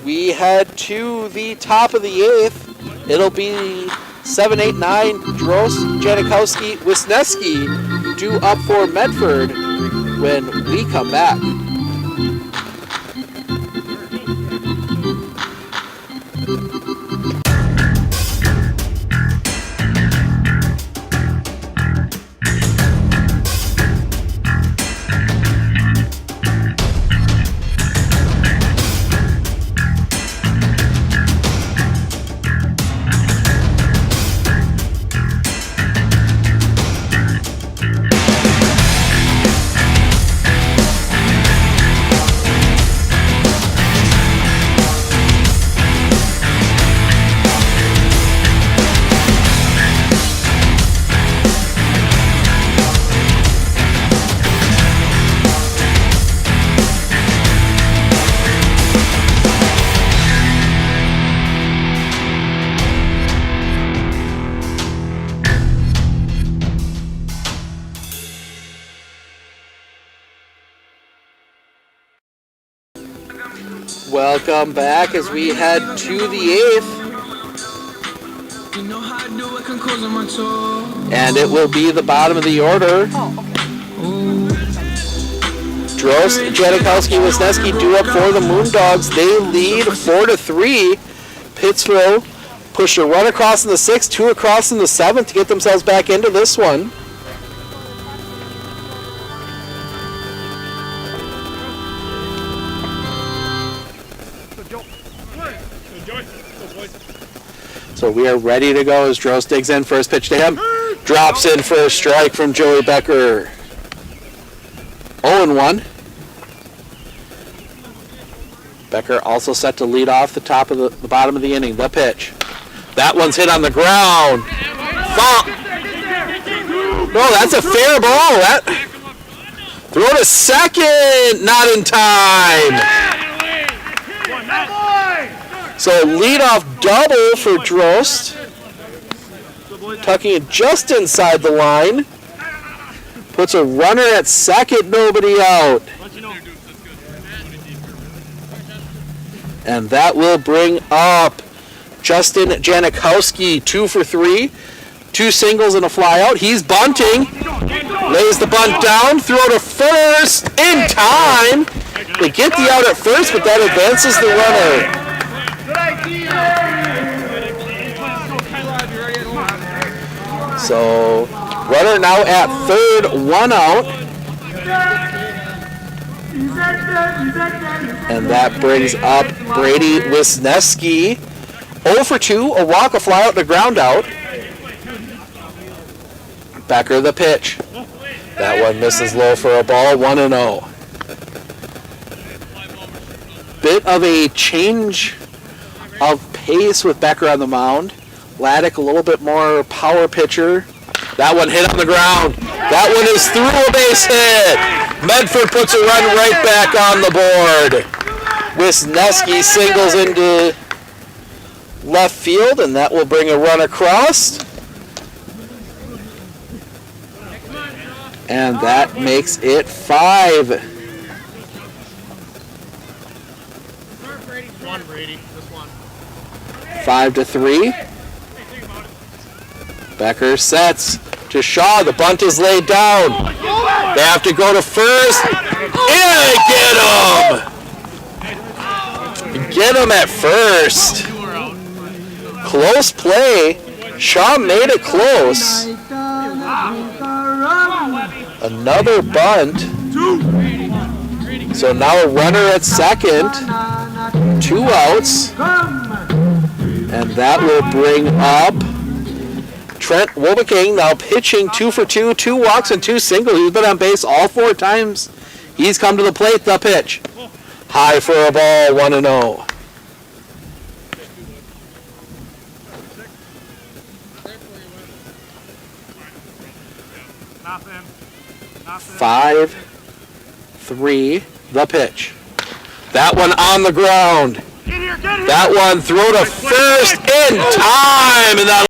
We head to the top of the 8th. It'll be 7, 8, 9, Drost, Janikowski, Wisniewski due up for Medford when we come back. Welcome back as we head to the 8th. And it will be the bottom of the order. Drost, Janikowski, Wisniewski due up for the Moondogs. They lead 4-3. Pittsville pushed a run across in the 6th, 2 across in the 7th to get themselves back into this one. So we are ready to go as Drost digs in. First pitch to him. Drops in for a strike from Joey Becker. 0-1. Becker also set to lead off the top of the bottom of the inning. The pitch. That one's hit on the ground. No, that's a fair ball. That throw to second. Not in time. So leadoff double for Drost. Tucking it just inside the line. Puts a runner at second, nobody out. And that will bring up Justin Janikowski, 2 for 3. 2 singles and a fly out. He's bunting. Lays the bunt down. Throw to first. In time. They get the out at first, but that advances the runner. So, runner now at third, 1 out. And that brings up Brady Wisniewski. 0 for 2, a walk, a fly out, and a ground out. Becker the pitch. That one misses low for a ball, 1-0. Bit of a change of pace with Becker on the mound. Laddick a little bit more power pitcher. That one hit on the ground. That one is through a base hit. Medford puts a run right back on the board. Wisniewski singles into left field, and that will bring a run across. And that makes it 5. One, Brady. Just one. 5-3. Becker sets to Shaw. The bunt is laid down. They have to go to first. And they get him! Get him at first. Close play. Shaw made it close. Another bunt. So now a runner at second. 2 outs. And that will bring up Trent Wobeking, now pitching 2 for 2, 2 walks and 2 singles. He's been on base all 4 times. He's come to the plate. The pitch. High for a ball, 1-0. Nothing. 5-3, the pitch. That one on the ground. That one throw to first in time, and that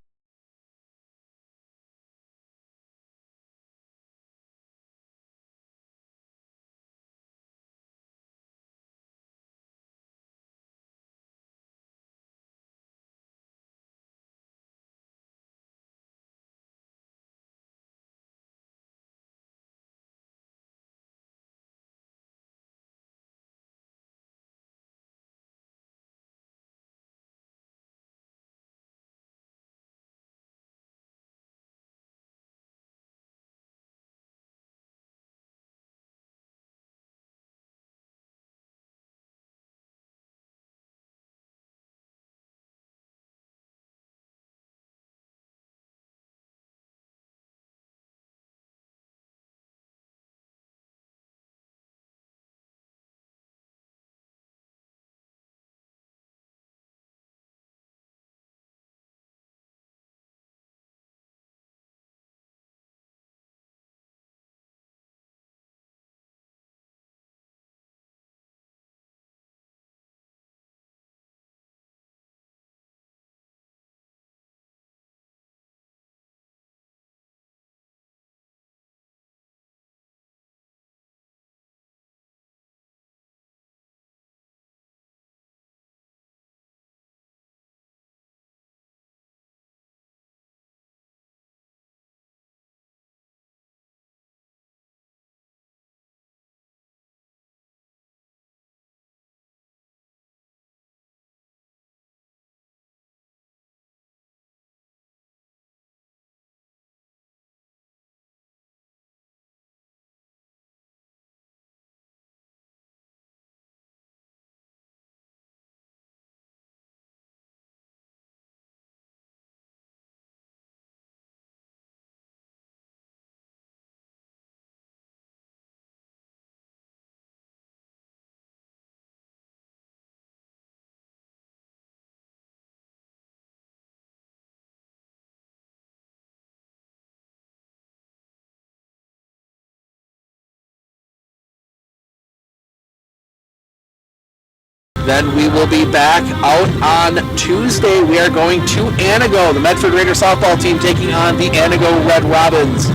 Then we will be back out on Tuesday. We are going to Anago, the Medford Raider softball team taking on the Anago Red Robins.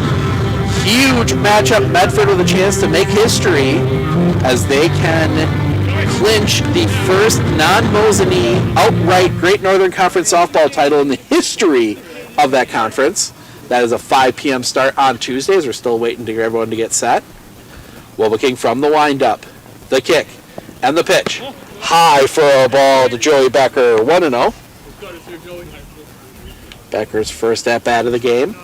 Huge matchup. Medford with a chance to make history as they can clinch the first non-Mosinee outright Great Northern Conference softball title in the history of that conference. That is a 5 p.m. start on Tuesdays. We're still waiting to get everyone to get set. Wilbeking from the windup, the kick, and the pitch. High for a ball to Joey Becker, 1-0. Becker's first at bat of the game.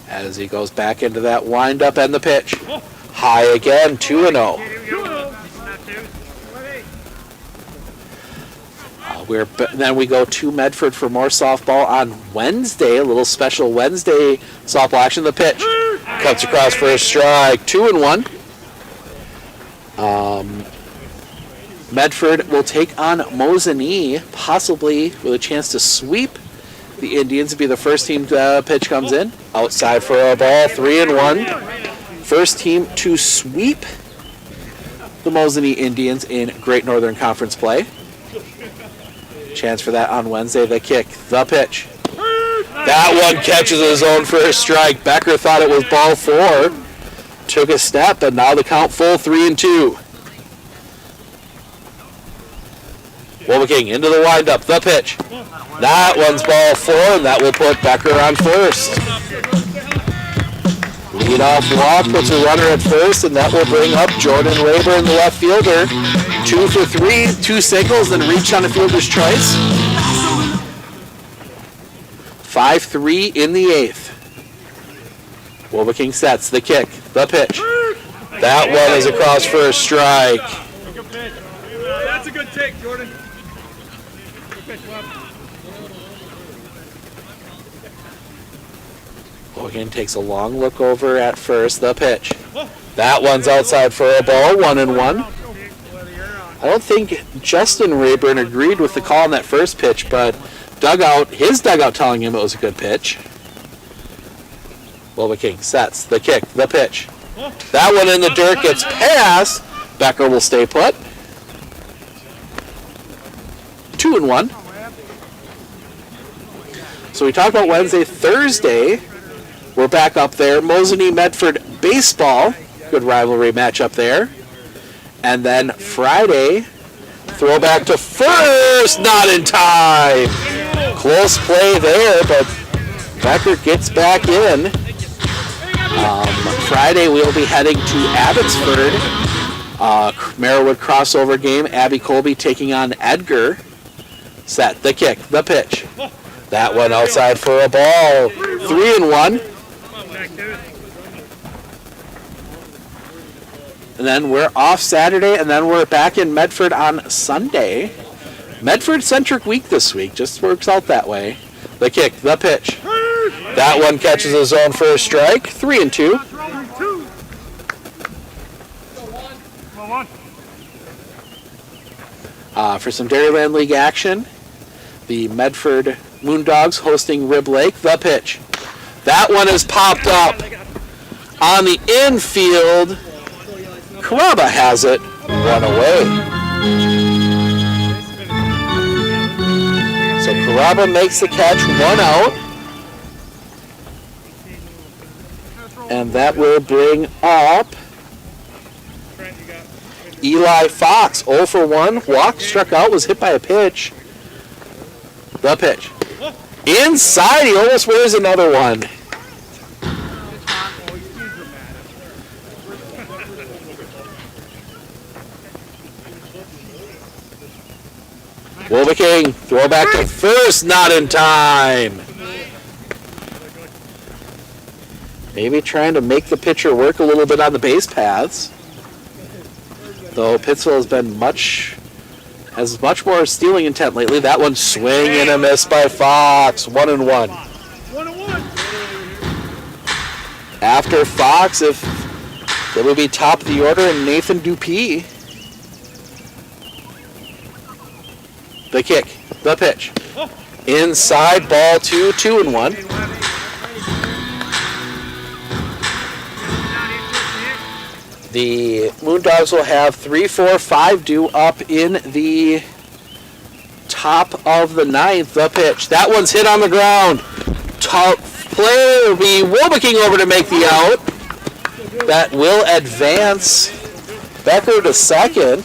As he goes back into that windup and the pitch. High again, 2-0. Then we go to Medford for more softball on Wednesday. A little special Wednesday softball action. The pitch cuts across for a strike. 2-1. Medford will take on Mosinee, possibly with a chance to sweep the Indians. Be the first team pitch comes in. Outside for a ball. 3-1. First team to sweep the Mosinee Indians in Great Northern Conference play. Chance for that on Wednesday. The kick, the pitch. That one catches his own for a strike. Becker thought it was ball 4. Took a step, and now the count full, 3-2. Wilbeking into the windup, the pitch. That one's ball 4, and that will put Becker on first. Lead-off walk puts a runner at first, and that will bring up Jordan Rayburn, the left fielder. 2 for 3, 2 singles, then reach on a fielder's choice. 5-3 in the 8th. Wilbeking sets the kick, the pitch. That one is across for a strike. That's a good take, Jordan. Wilbeking takes a long look over at first, the pitch. That one's outside for a ball, 1-1. I don't think Justin Rayburn agreed with the call on that first pitch, but his dugout telling him it was a good pitch. Wilbeking sets the kick, the pitch. That one in the dirt gets past. Becker will stay put. 2-1. So we talked about Wednesday. Thursday, we're back up there. Mosinee Medford baseball. Good rivalry matchup there. And then Friday, throwback to first, not in time. Close play there, but Becker gets back in. Friday, we'll be heading to Abbotsford. Merriwood crossover game. Abby Colby taking on Edgar. Set the kick, the pitch. That one outside for a ball. 3-1. And then we're off Saturday, and then we're back in Medford on Sunday. Medford-centric week this week. Just works out that way. The kick, the pitch. That one catches his own for a strike. 3-2. For some Dairyland League action, the Medford Moondogs hosting Rib Lake. The pitch. That one is popped up on the infield. Caraba has it. Run away. So Caraba makes the catch. 1 out. And that will bring up Eli Fox. 0 for 1. Walk, struck out, was hit by a pitch. The pitch. Inside, he almost wears another one. Wilbeking, throw back to first, not in time. Maybe trying to make the pitcher work a little bit on the base paths. Though Pittsville has been much more stealing intent lately. That one swing and a miss by Fox. 1-1. After Fox, if it would be top of the order, and Nathan Dupuis. The kick, the pitch. Inside, ball 2, 2-1. The Moondogs will have 3, 4, 5 due up in the top of the 9th. The pitch. That one's hit on the ground. Top play will be Wilbeking over to make the out. That will advance Becker to second.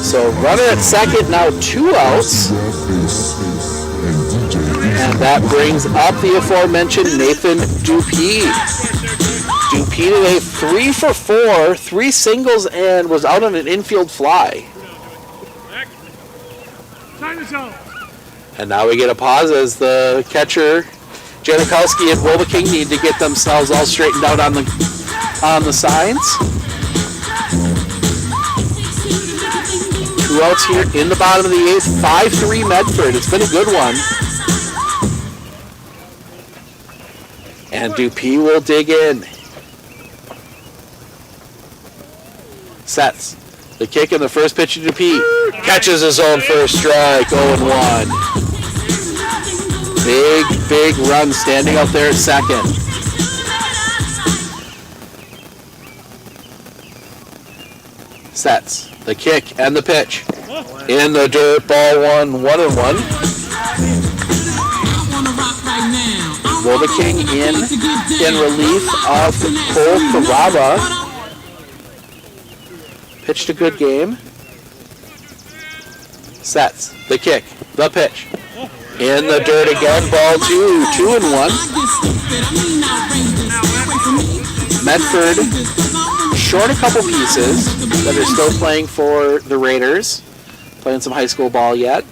So runner at second, now 2 outs. And that brings up the aforementioned Nathan Dupuis. Dupuis today 3 for 4, 3 singles, and was out on an infield fly. And now we get a pause as the catcher, Janikowski and Wilbeking, need to get themselves all straightened out on the signs. 2 outs here in the bottom of the 8th, 5-3 Medford. It's been a good one. And Dupuis will dig in. Sets. The kick in the first pitch of Dupuis. Catches his own first strike, 0-1. Big run standing out there at second. Sets. The kick and the pitch. In the dirt, ball 1-1. Wilbeking in relief of Cole Carraba. Pitched a good game. Sets. The kick. The pitch. In the dirt again. Ball 2-1. Medford short a couple pieces, but they're still playing for the Raiders. Playing some high school ball yet.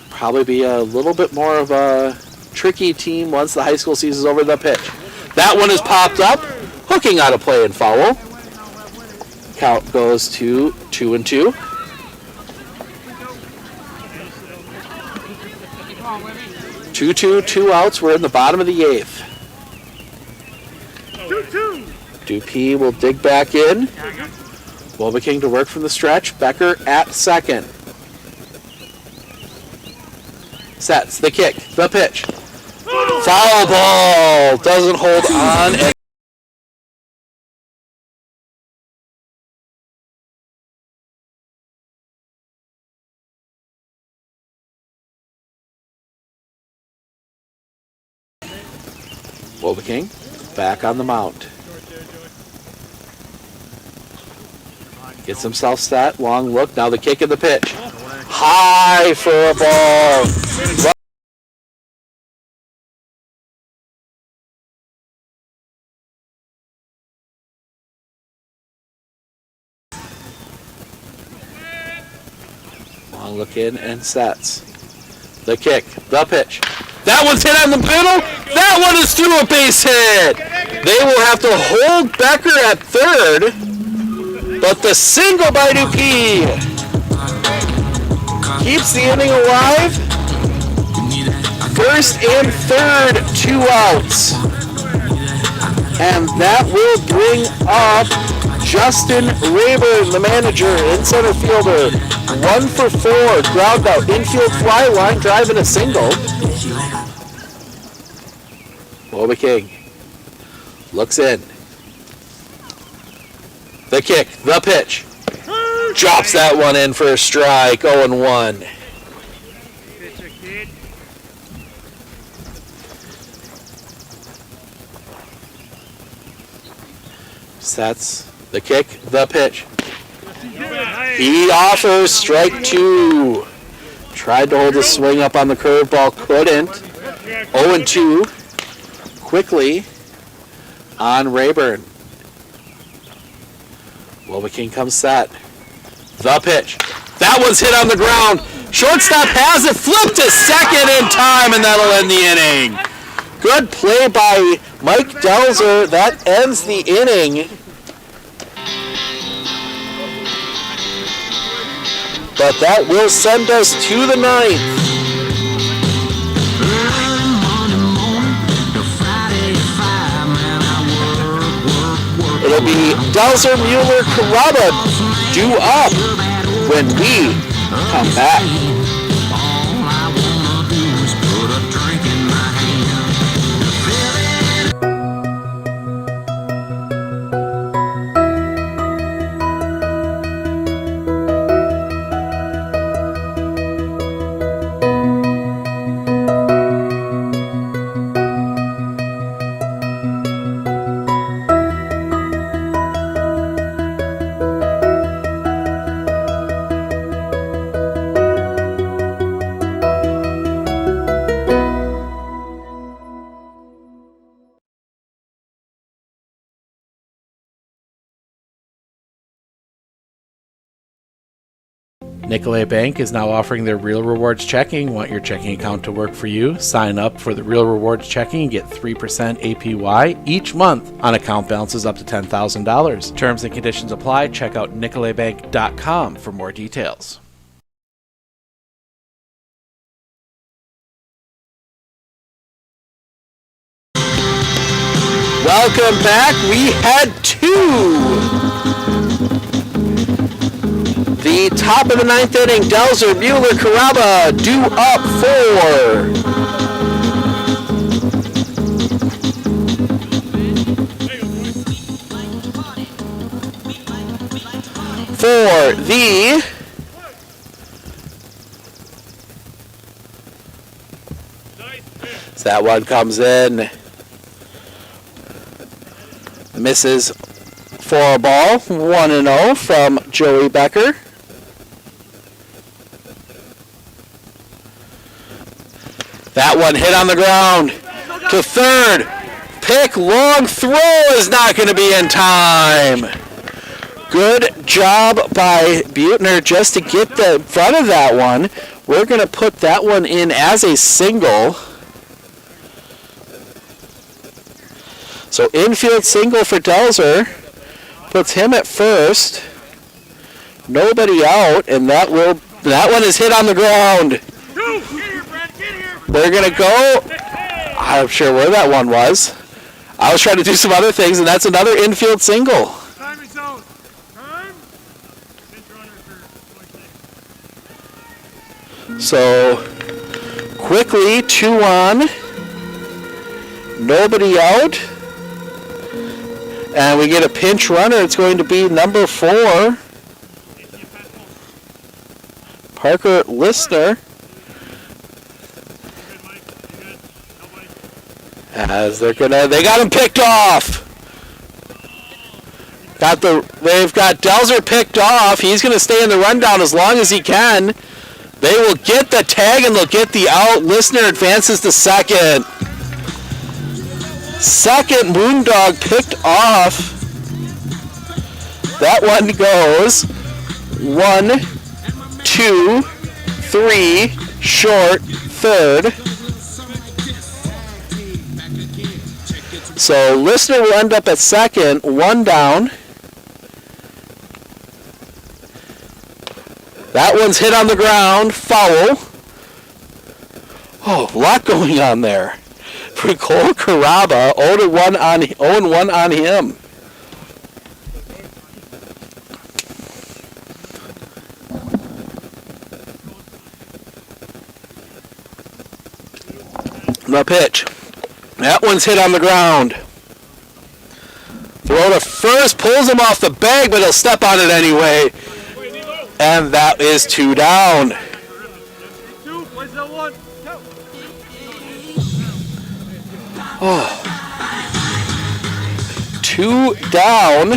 Probably be a little bit more of a tricky team once the high school season's over. The pitch. That one is popped up. Hooking out of play and foul. Count goes to 2-2. Two outs. We're in the bottom of the 8th. Dupuis will dig back in. Wilbeking to work from the stretch. Becker at second. Sets. The kick. The pitch. Foul ball. Doesn't hold on. And Wilbeking back on the mound. Gets himself set. Long look. Now the kick and the pitch. High for a ball. Long look in and sets. The kick. The pitch. That one's hit on the middle. That one is through a base hit. They will have to hold Becker at third. But the single by Dupuis keeps the inning alive. First and third, 2 outs. And that will bring up Justin Rayburn, the manager and center fielder. 1 for 4, ground out, infield fly, line drive, and a single. Wilbeking looks in. The kick, the pitch. Drops that one in for a strike, 0-1. Sets. The kick, the pitch. He offers strike 2. Tried to hold the swing up on the curveball, couldn't. 0-2. Quickly on Rayburn. Wilbeking comes set. The pitch. That one's hit on the ground. Shortstop has it. Flipped to second in time, and that'll end the inning. Good play by Mike Delzer. That ends the inning. But that will send us to the 9th. It'll be Delzer, Mueller, Carraba due up when we come back. Nicolet Bank is now offering their Real Rewards Checking. Want your checking account to work for you? Sign up for the Real Rewards Checking and get 3% APY each month on account balances up to $10,000. Terms and conditions apply. Check out nicoletbank.com for more details. Welcome back. We had the top of the ninth inning. Delzer, Mueller, Caraba due up for the so that one comes in. Misses for a ball, 1-0 from Joey Becker. That one hit on the ground to third. Pick, long throw is not going to be in time. Good job by Buettner just to get the front of that one. We're going to put that one in as a single. So infield single for Delzer puts him at first. Nobody out, and that one is hit on the ground. We're gonna go. I'm sure where that one was. I was trying to do some other things, and that's another infield single. So quickly, 2 on. Nobody out. And we get a pinch runner. It's going to be number 4. Parker Listener. As they got him picked off. They've got Delzer picked off. He's going to stay in the rundown as long as he can. They will get the tag and they'll get the out. Listener advances to second. Second Moondog picked off. That one goes 1, 2, 3, short, third. So Listener will end up at second, 1 down. That one's hit on the ground, foul. Oh, a lot going on there. For Cole Caraba, 0-1 on him. The pitch. That one's hit on the ground. Throw to first, pulls him off the bag, but he'll step on it anyway. And that is 2 down. Oh. 2 down.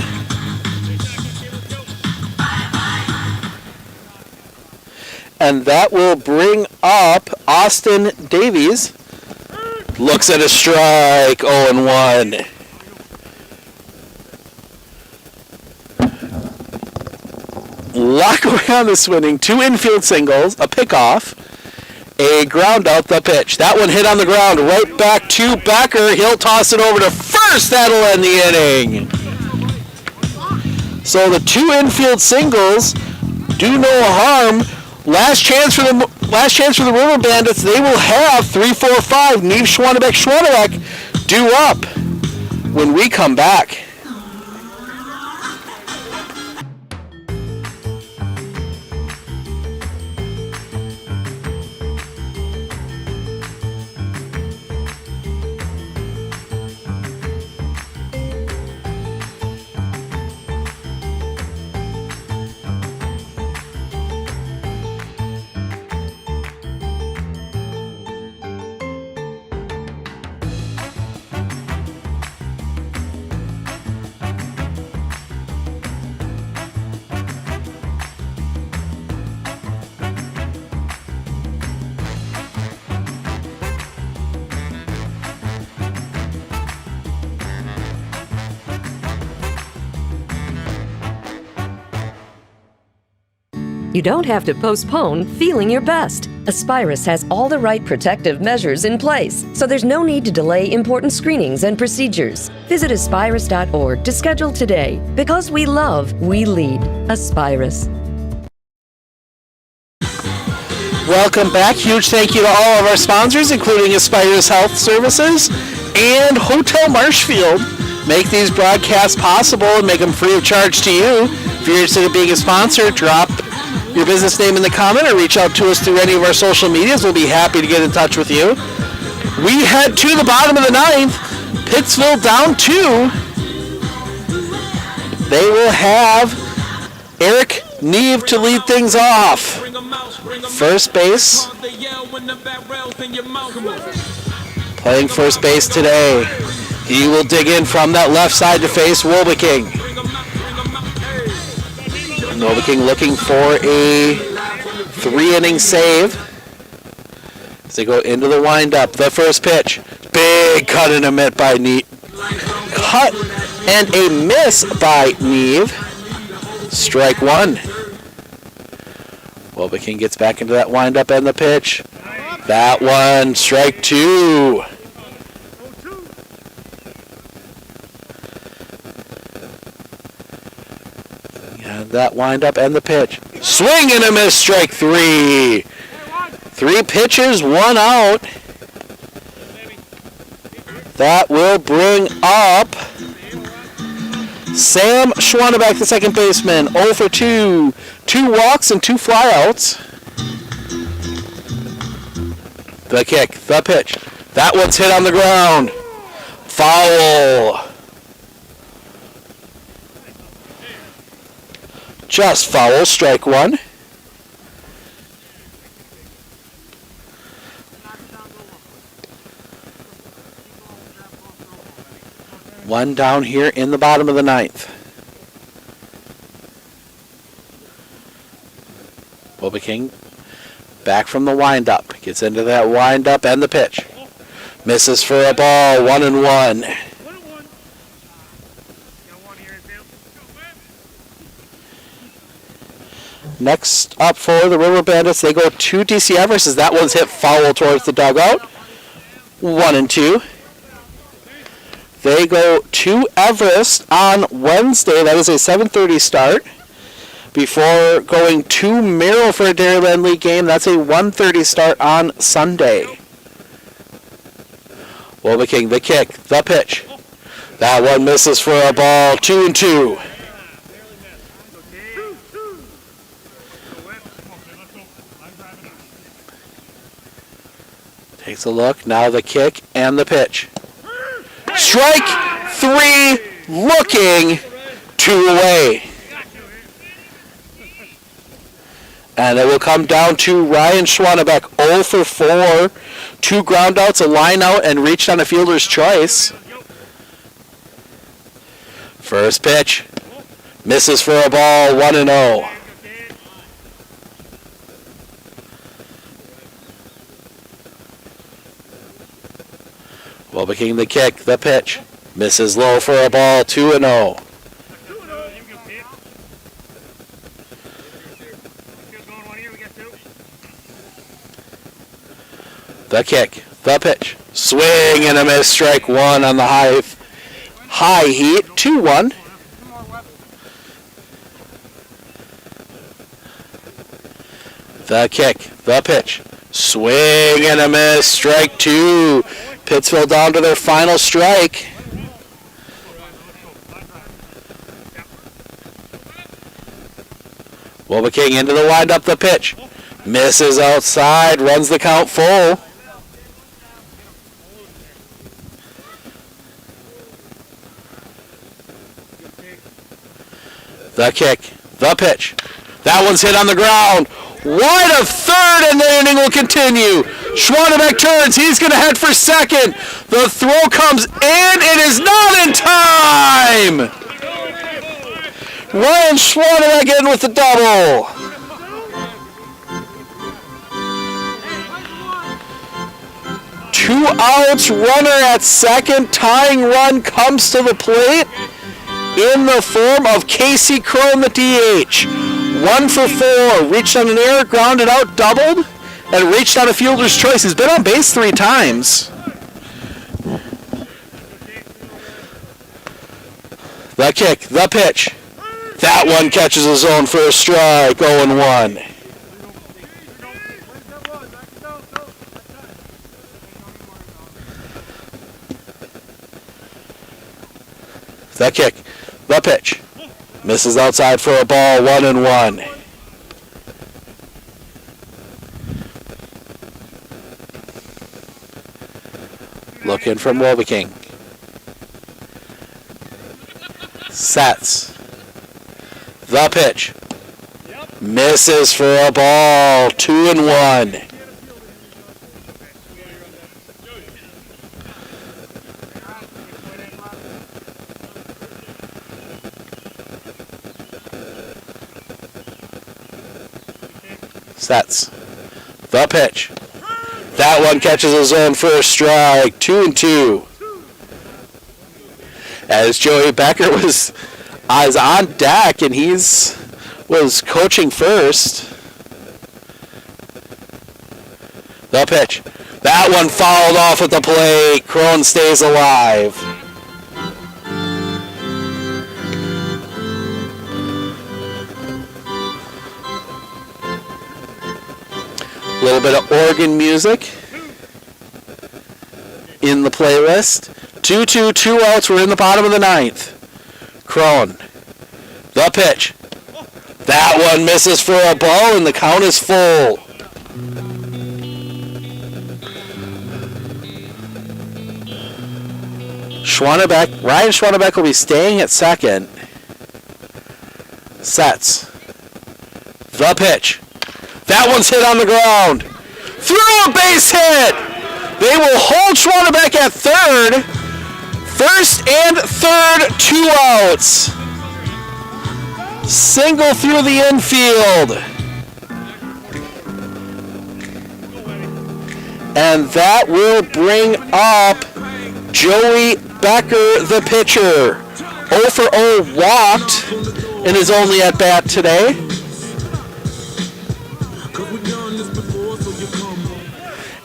And that will bring up Austin Davies. Looks at a strike, 0-1. Lot going on this inning. 2 infield singles, a pickoff, a ground out the pitch. That one hit on the ground, right back to Becker. He'll toss it over to first. That'll end the inning. So the 2 infield singles do no harm. Last chance for the River Bandits. They will have 3-4-5. Neve Schwanebeck due up when we come back. You don't have to postpone feeling your best. Aspirus has all the right protective measures in place, so there's no need to delay important screenings and procedures. Visit aspirus.org to schedule today. Because we love, we lead. Aspirus. Welcome back. Huge thank you to all of our sponsors, including Aspirus Health Services and Hotel Marshfield. Make these broadcasts possible and make them free of charge to you. If you're interested in being a sponsor, drop your business name in the comment or reach out to us through any of our social medias. We'll be happy to get in touch with you. We head to the bottom of the ninth. Pittsville down 2. They will have Eric Neve to lead things off. First base. Playing first base today. He will dig in from that left side to face Wolbeking. Wolbeking looking for a 3-inning save. As they go into the windup, the first pitch. Big cut and a miss by Neve. Cut and a miss by Neve. Strike one. Wolbeking gets back into that windup and the pitch. That one, strike two. And that windup and the pitch. Swing and a miss, strike three. 3 pitches, 1 out. That will bring up Sam Schwanebeck, the second baseman, 0 for 2. 2 walks and 2 flyouts. The kick, the pitch. That one's hit on the ground. Foul. Just foul, strike one. One down here in the bottom of the ninth. Wolbeking back from the windup. Gets into that windup and the pitch. Misses for a ball, 1-1. Next up for the River Bandits, they go to DC Everest as that one's hit foul towards the dugout. 1-2. They go to Everest on Wednesday. That is a 7:30 start. Before going to Merrill for a Dairyland League game, that's a 1:30 start on Sunday. Wolbeking, the kick, the pitch. That one misses for a ball, 2-2. Takes a look, now the kick and the pitch. Strike 3, looking 2 away. And it will come down to Ryan Schwanebeck, 0 for 4. 2 groundouts, a line out, and reached on a fielder's choice. First pitch. Misses for a ball, 1-0. Wolbeking, the kick, the pitch. Misses low for a ball, 2-0. The kick, the pitch. Swing and a miss, strike one on the high heat, 2-1. The kick, the pitch. Swing and a miss, strike 2. Pittsville down to their final strike. Wolbeking into the windup, the pitch. Misses outside, runs the count full. The kick, the pitch. That one's hit on the ground. Wide of third, and the inning will continue. Schwanebeck turns. He's going to head for second. The throw comes in. It is not in time. Ryan Schwanebeck in with the double. Two outs, runner at second. Tying run comes to the plate in the form of Casey Crone, the DH. 1 for 4. Reached on an error, grounded out, doubled, and reached on a fielder's choice. He's been on base 3 times. The kick, the pitch. That one catches a zone for a strike, 0-1. The kick, the pitch. Misses outside for a ball, 1-1. Looking from Wolbeking. Sets. The pitch. Misses for a ball, 2-1. Sets. The pitch. That one catches a zone for a strike. 2-2. As Joey Becker was on deck and was coaching first. The pitch. That one fouled off at the plate. Crone stays alive. A little bit of organ music in the playlist. 2-2, 2 outs. We're in the bottom of the 9th. Crone. The pitch. That one misses for a ball, and the count is full. Ryan Schwanebeck will be staying at second. Sets. The pitch. That one's hit on the ground. Through a base hit. They will hold Schwanebeck at third. First and third, 2 outs. Single through the infield. And that will bring up Joey Becker, the pitcher. 0 for 0 walked in his only at bat today.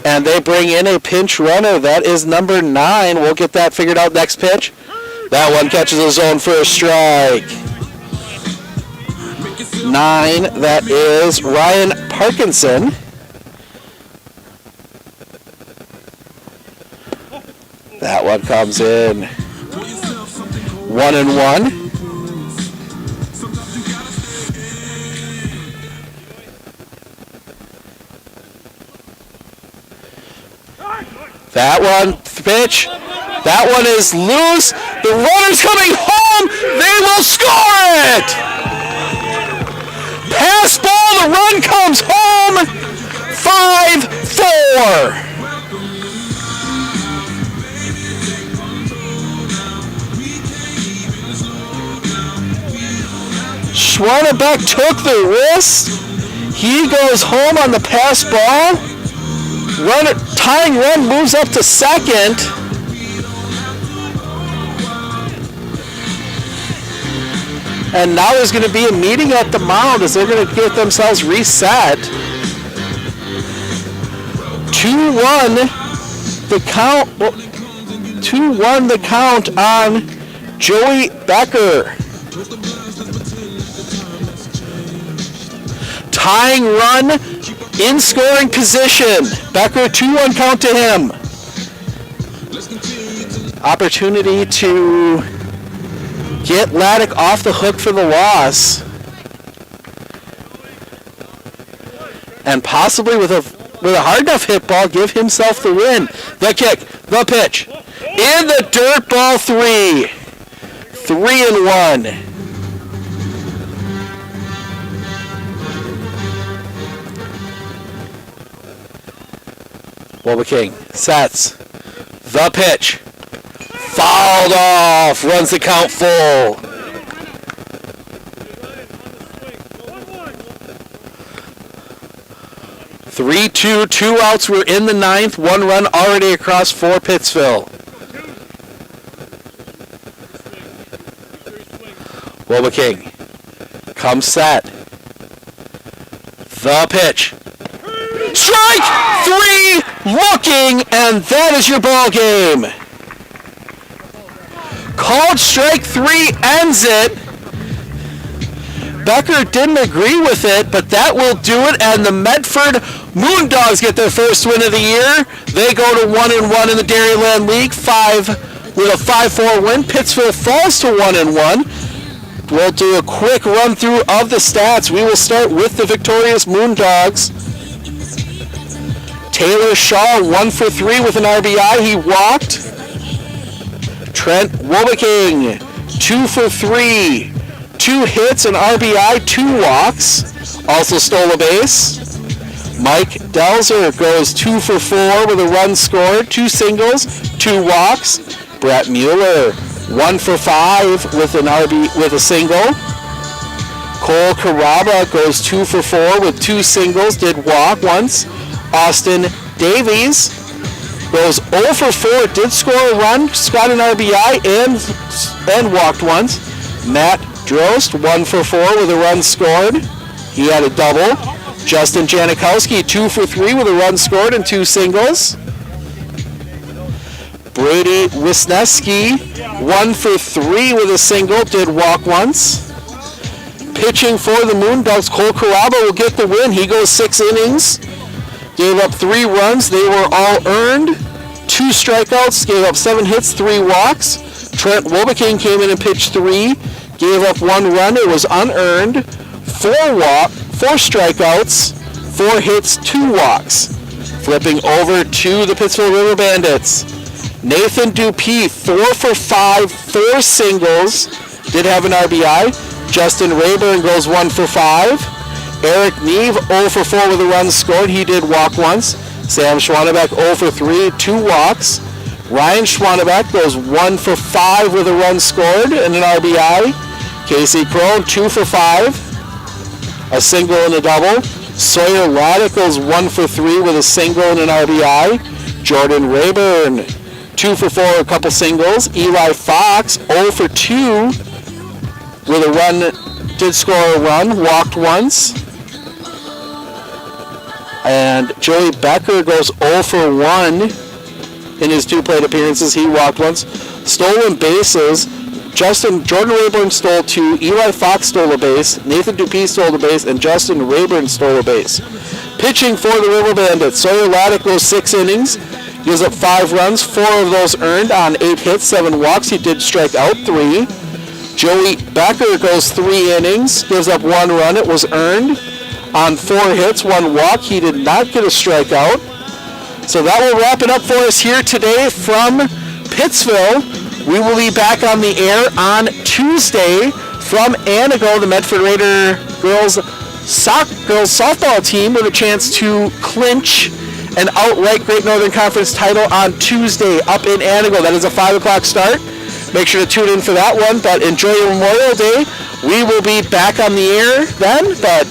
And they bring in a pinch runner. That is number 9. We'll get that figured out next pitch. That one catches a zone for a strike. 9, that is Ryan Parkinson. That one comes in. 1-1. That one, pitch. That one is loose. The runner's coming home. They will score it. Pass ball. The run comes home. 5-4. Schwanebeck took the risk. He goes home on the pass ball. Tying run moves up to second. And now there's going to be a meeting at the mound as they're going to get themselves reset. 2-1 the count. 2-1 the count on Joey Becker. Tying run in scoring position. Becker, 2-1 count to him. Opportunity to get Laddick off the hook for the loss. And possibly with a hard enough hit ball, give himself the win. The kick, the pitch. In the dirt, ball 3. 3-1. Wolbeking sets. The pitch. Fouled off. Runs the count full. Three, 2 outs. We're in the 9th. 1 run already across for Pittsville. Wolbeking comes set. The pitch. Strike 3, looking, and that is your ball game. Called strike 3 ends it. Becker didn't agree with it, but that will do it, and the Medford Moondogs get their first win of the year. They go to 1-1 in the Dairyland League, with a 5-4 win. Pittsville falls to 1-1. We'll do a quick run through of the stats. We will start with the victorious Moondogs. Taylor Shaw, 1 for 3 with an RBI. He walked. Trent Wobeking, 2 for 3. 2 hits, an RBI, 2 walks. Also stole a base. Mike Delzer goes 2 for 4 with a run scored. 2 singles, 2 walks. Brett Mueller, 1 for 5 with with a single. Cole Caraba goes 2 for 4 with 2 singles, did walk once. Austin Davies goes 0 for 4, did score a run, got an RBI, and walked once. Matt Drost, 1 for 4 with a run scored. He had a double. Justin Janikowski, 2 for 3 with a run scored and 2 singles. Brady Wisniewski, 1 for 3 with a single, did walk once. Pitching for the Moondogs, Cole Caraba will get the win. He goes 6 innings, gave up 3 runs. They were all earned. 2 strikeouts, gave up 7 hits, 3 walks. Trent Wobeking came in and pitched 3, gave up 1 run. It was unearned. 4 strikeouts, 4 hits, 2 walks. Flipping over to the Pittsville River Bandits. Nathan Dupuis, 4 for 5, 4 singles, did have an RBI. Justin Rayburn goes 1 for 5. Eric Neve, 0 for 4 with a run scored. He did walk once. Sam Schwanebeck, 0 for 3, 2 walks. Ryan Schwanebeck goes 1 for 5 with a run scored and an RBI. Casey Crone, 2 for 5, a single and a double. Sawyer Laddick goes 1 for 3 with a single and an RBI. Jordan Rayburn, 2 for 4, a couple singles. Eli Fox, 0 for 2 with a run, did score a run, walked once. And Joey Becker goes 0 for 1 in his 2 plate appearances. He walked once. Stolen bases, Jordan Rayburn stole 2, Eli Fox stole a base, Nathan Dupuis stole a base, and Justin Rayburn stole a base. Pitching for the River Bandits, Sawyer Laddick goes 6 innings, gives up 5 runs, 4 of those earned on 8 hits, 7 walks. He did strike out 3. Joey Becker goes 3 innings, gives up 1 run. It was earned on 4 hits, 1 walk. He did not get a strikeout. So that will wrap it up for us here today from Pittsville. We will be back on the air on Tuesday from Anago. The Medford Raider girls softball team with a chance to clinch an outright Great Northern Conference title on Tuesday up in Anago. That is a 5 o'clock start. Make sure to tune in for that one, but enjoy your Memorial Day. We will be back on the air then, but